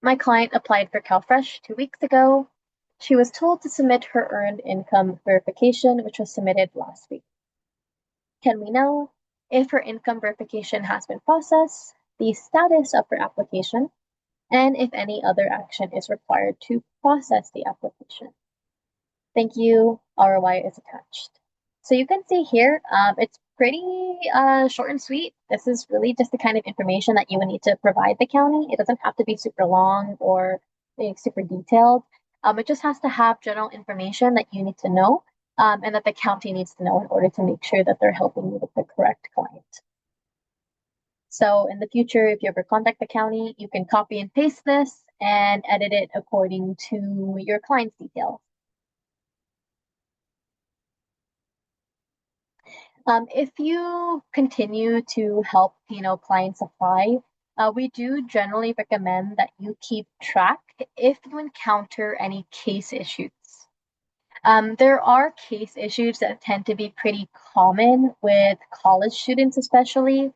My client applied for CalFresh 2 weeks ago. She was told to submit her earned income verification, which was submitted last week. Can we know if her income verification has been processed, the status of her application, and if any other action is required to process the application? Thank you. ROI is attached. So you can see here, it's pretty short and sweet. This is really just the kind of information that you would need to provide the county. It doesn't have to be super long or super detailed. It just has to have general information that you need to know and that the county needs to know in order to make sure that they're helping you with the correct client. So in the future, if you ever contact the county, you can copy and paste this and edit it according to your client's details. If you continue to help, clients apply, we do generally recommend that you keep track if you encounter any case issues. There are case issues that tend to be pretty common with college students, especially.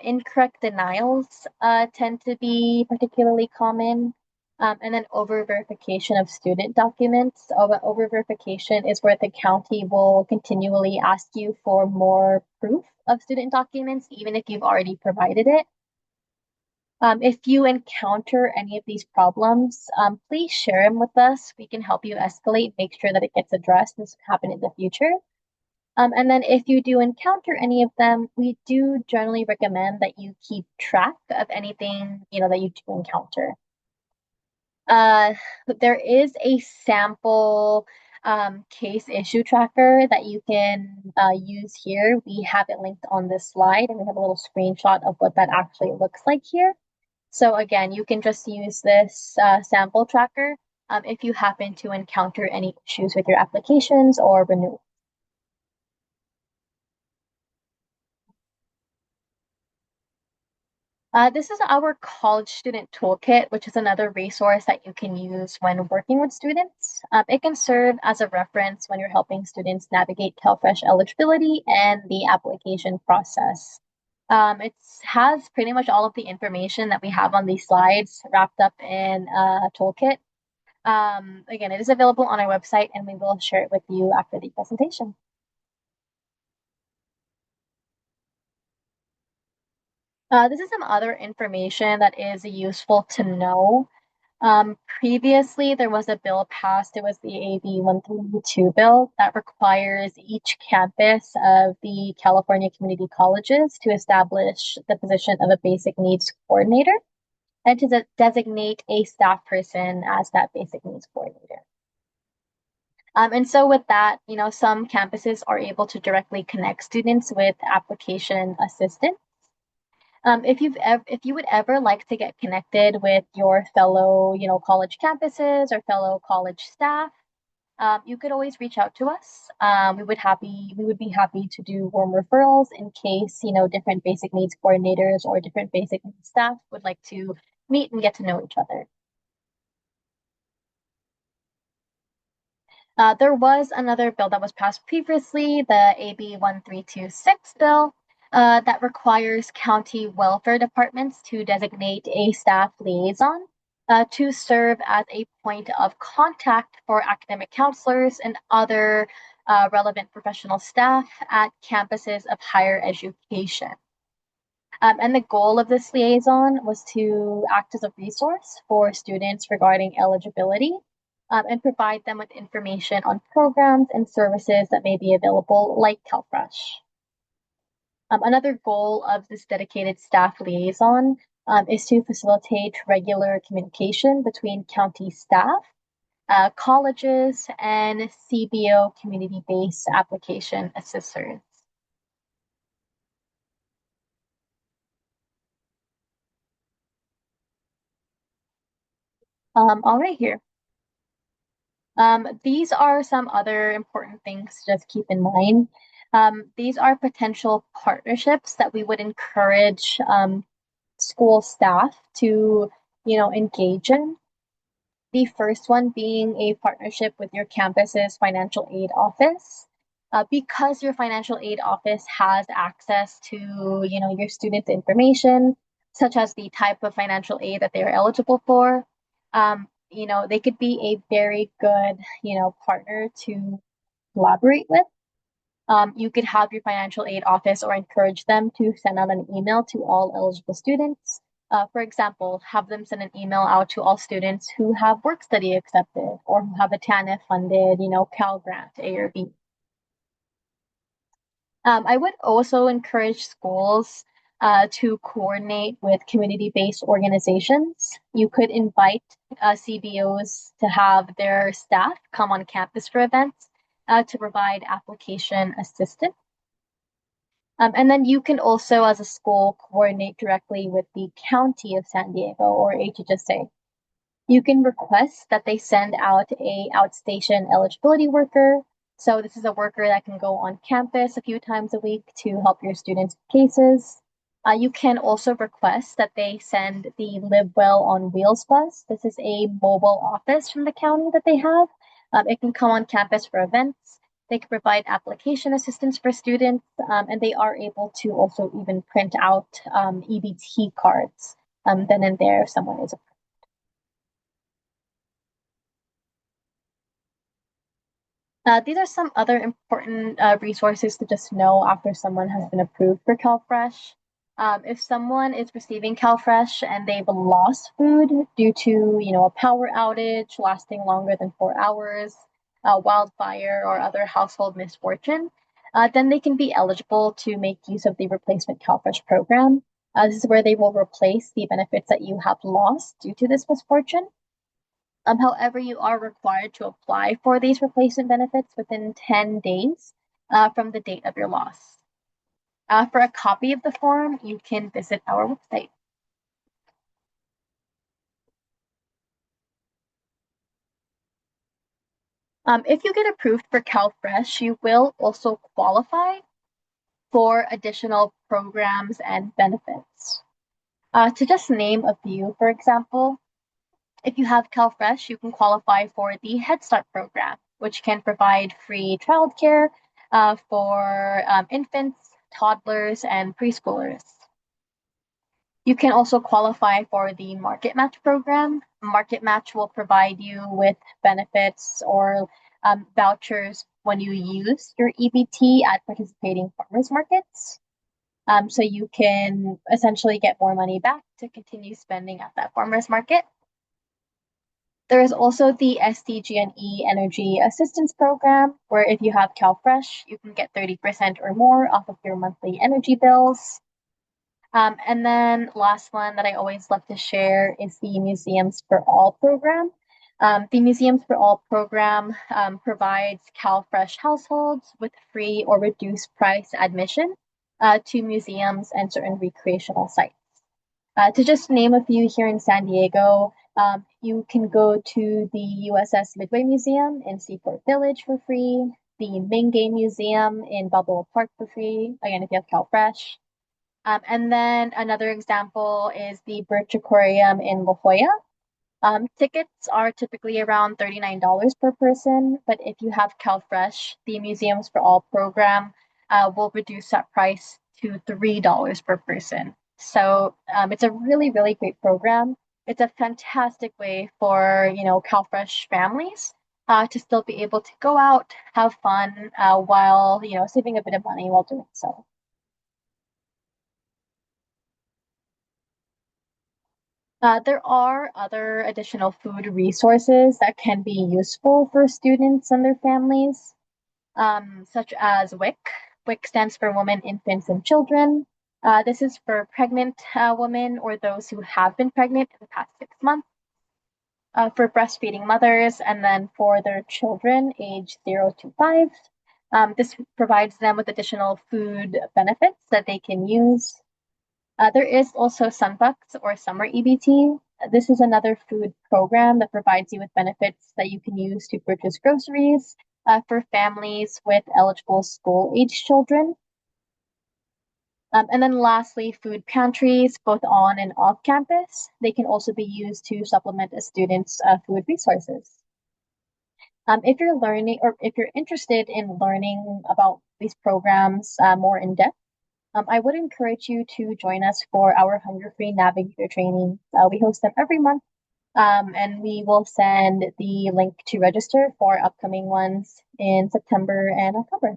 Incorrect denials tend to be particularly common. And then over verification of student documents. Over verification is where the county will continually ask you for more proof of student documents, even if you've already provided it. If you encounter any of these problems, please share them with us. We can help you escalate, make sure that it gets addressed. This will happen in the future. And then if you do encounter any of them, we do generally recommend that you keep track of anything, that you do encounter. There is a sample case issue tracker that you can use here. We have it linked on this slide, and we have a little screenshot of what that actually looks like here. So again, you can just use this sample tracker if you happen to encounter any issues with your applications or renewal. This is our college student toolkit, which is another resource that you can use when working with students. It can serve as a reference when you're helping students navigate CalFresh eligibility and the application process. It has pretty much all of the information that we have on these slides wrapped up in a toolkit. Again, it is available on our website, and we will share it with you after the presentation. This is some other information that is useful to know. Previously, there was a bill passed. It was the AB 132 bill that requires each campus of the California community colleges to establish the position of a basic needs coordinator and to designate a staff person as that basic needs coordinator. And so with that, some campuses are able to directly connect students with application assistance. If you would ever like to get connected with your fellow, college campuses or fellow college staff, you could always reach out to us. We would be happy to do warm referrals in case, different basic needs coordinators or different basic needs staff would like to meet and get to know each other. There was another bill that was passed previously, the AB 1326 bill, that requires county welfare departments to designate a staff liaison to serve as a point of contact for academic counselors and other relevant professional staff at campuses of higher education. And the goal of this liaison was to act as a resource for students regarding eligibility and provide them with information on programs and services that may be available, like CalFresh. Another goal of this dedicated staff liaison is to facilitate regular communication between county staff, colleges, and CBO community-based application assisters. All right here. These are some other important things to just keep in mind. These are potential partnerships that we would encourage school staff to, engage in. The first one being a partnership with your campus's financial aid office. Because your financial aid office has access to, your students' information, such as the type of financial aid that they are eligible for, they could be a very good, partner to collaborate with. You could have your financial aid office or encourage them to send out an email to all eligible students. For example, have them send an email out to all students who have work study accepted or who have a TANF funded, Cal Grant, A or B. I would also encourage schools to coordinate with community-based organizations. You could invite CBOs to have their staff come on campus for events to provide application assistance. And then you can also, as a school, coordinate directly with the County of San Diego or HHSA. You can request that they send out a outstation eligibility worker. So this is a worker that can go on campus a few times a week to help your students with cases. You can also request that they send the Live Well on Wheels bus. This is a mobile office from the county that they have. It can come on campus for events. They can provide application assistance for students, and they are able to also even print out EBT cards then and there if someone is. These are some other important resources to just know after someone has been approved for CalFresh. If someone is receiving CalFresh and they've lost food due to, a power outage lasting longer than 4 hours, wildfire, or other household misfortune, then they can be eligible to make use of the replacement CalFresh program. This is where they will replace the benefits that you have lost due to this misfortune. However, you are required to apply for these replacement benefits within 10 days from the date of your loss. For a copy of the form, you can visit our website. If you get approved for CalFresh, you will also qualify for additional programs and benefits. To just name a few, for example, if you have CalFresh, you can qualify for the Head Start program, which can provide free childcare for infants, toddlers, and preschoolers. You can also qualify for the Market Match program. Market Match will provide you with benefits or vouchers when you use your EBT at participating farmers markets. So you can essentially get more money back to continue spending at that farmers market. There is also the SDG&E Energy Assistance Program, where if you have CalFresh, you can get 30% or more off of your monthly energy bills. And then last one that I always love to share is the Museums for All program. The Museums for All program provides CalFresh households with free or reduced price admission to museums and certain recreational sites. To just name a few here in San Diego, you can go to the USS Midway Museum in Seaport Village for free, the Mingay Museum in Balboa Park for free, again, if you have CalFresh. And then another example is the Birch Aquarium in La Jolla. Tickets are typically around $39 per person, but if you have CalFresh, the Museums for All program will reduce that price to $3 per person. So it's a really, really great program. It's a fantastic way for, CalFresh families to still be able to go out, have fun while, saving a bit of money while doing so. There are other additional food resources that can be useful for students and their families, such as WIC. WIC stands for Women, Infants, and Children. This is for pregnant women or those who have been pregnant in the past 6 months, for breastfeeding mothers, and then for their children age 0 to 5. This provides them with additional food benefits that they can use. There is also Sunbucks or Summer EBT. This is another food program that provides you with benefits that you can use to purchase groceries for families with eligible school-age children. And then lastly, food pantries, both on and off campus. They can also be used to supplement a student's food resources. If you're learning or if you're interested in learning about these programs more in depth, I would encourage you to join us for our Hunger Free Navigator training. We host them every month, and we will send the link to register for upcoming ones in September and October.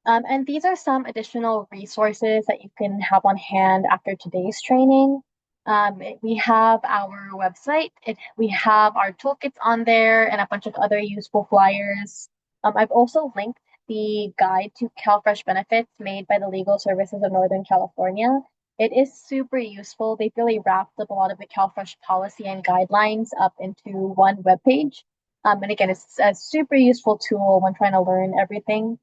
And these are some additional resources that you can have on hand after today's training. We have our website. We have our toolkits on there and a bunch of other useful flyers. I've also linked the guide to CalFresh benefits made by the Legal Services of Northern California. It is super useful. They've really wrapped up a lot of the CalFresh policy and guidelines up into one webpage. And again, it's a super useful tool when trying to learn everything.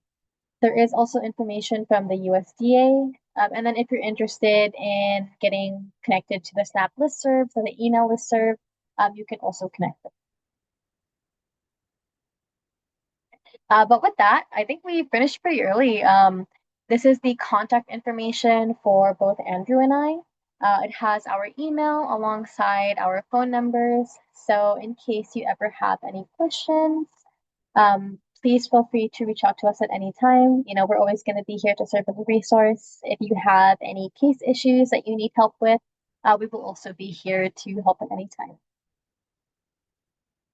There is also information from the USDA. And then if you're interested in getting connected to the SNAP listserv, so the email listserv, you can also connect them. But with that, I think we finished pretty early. This is the contact information for both Andrew and I. It has our email alongside our phone numbers. So in case you ever have any questions, please feel free to reach out to us at any time. You know, we're always going to be here to serve as a resource. If you have any case issues that you need help with, we will also be here to help at any time.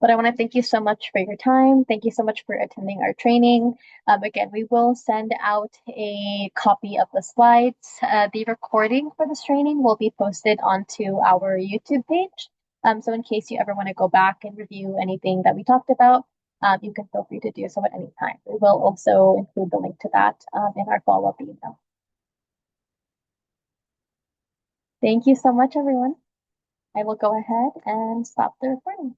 But I want to thank you so much for your time. Thank you so much for attending our training. Again, we will send out a copy of the slides. The recording for this training will be posted onto our YouTube page. So in case you ever want to go back and review anything that we talked about, you can feel free to do so at any time. We will also include the link to that in our follow-up email. Thank you so much, everyone. I will go ahead and stop the recording.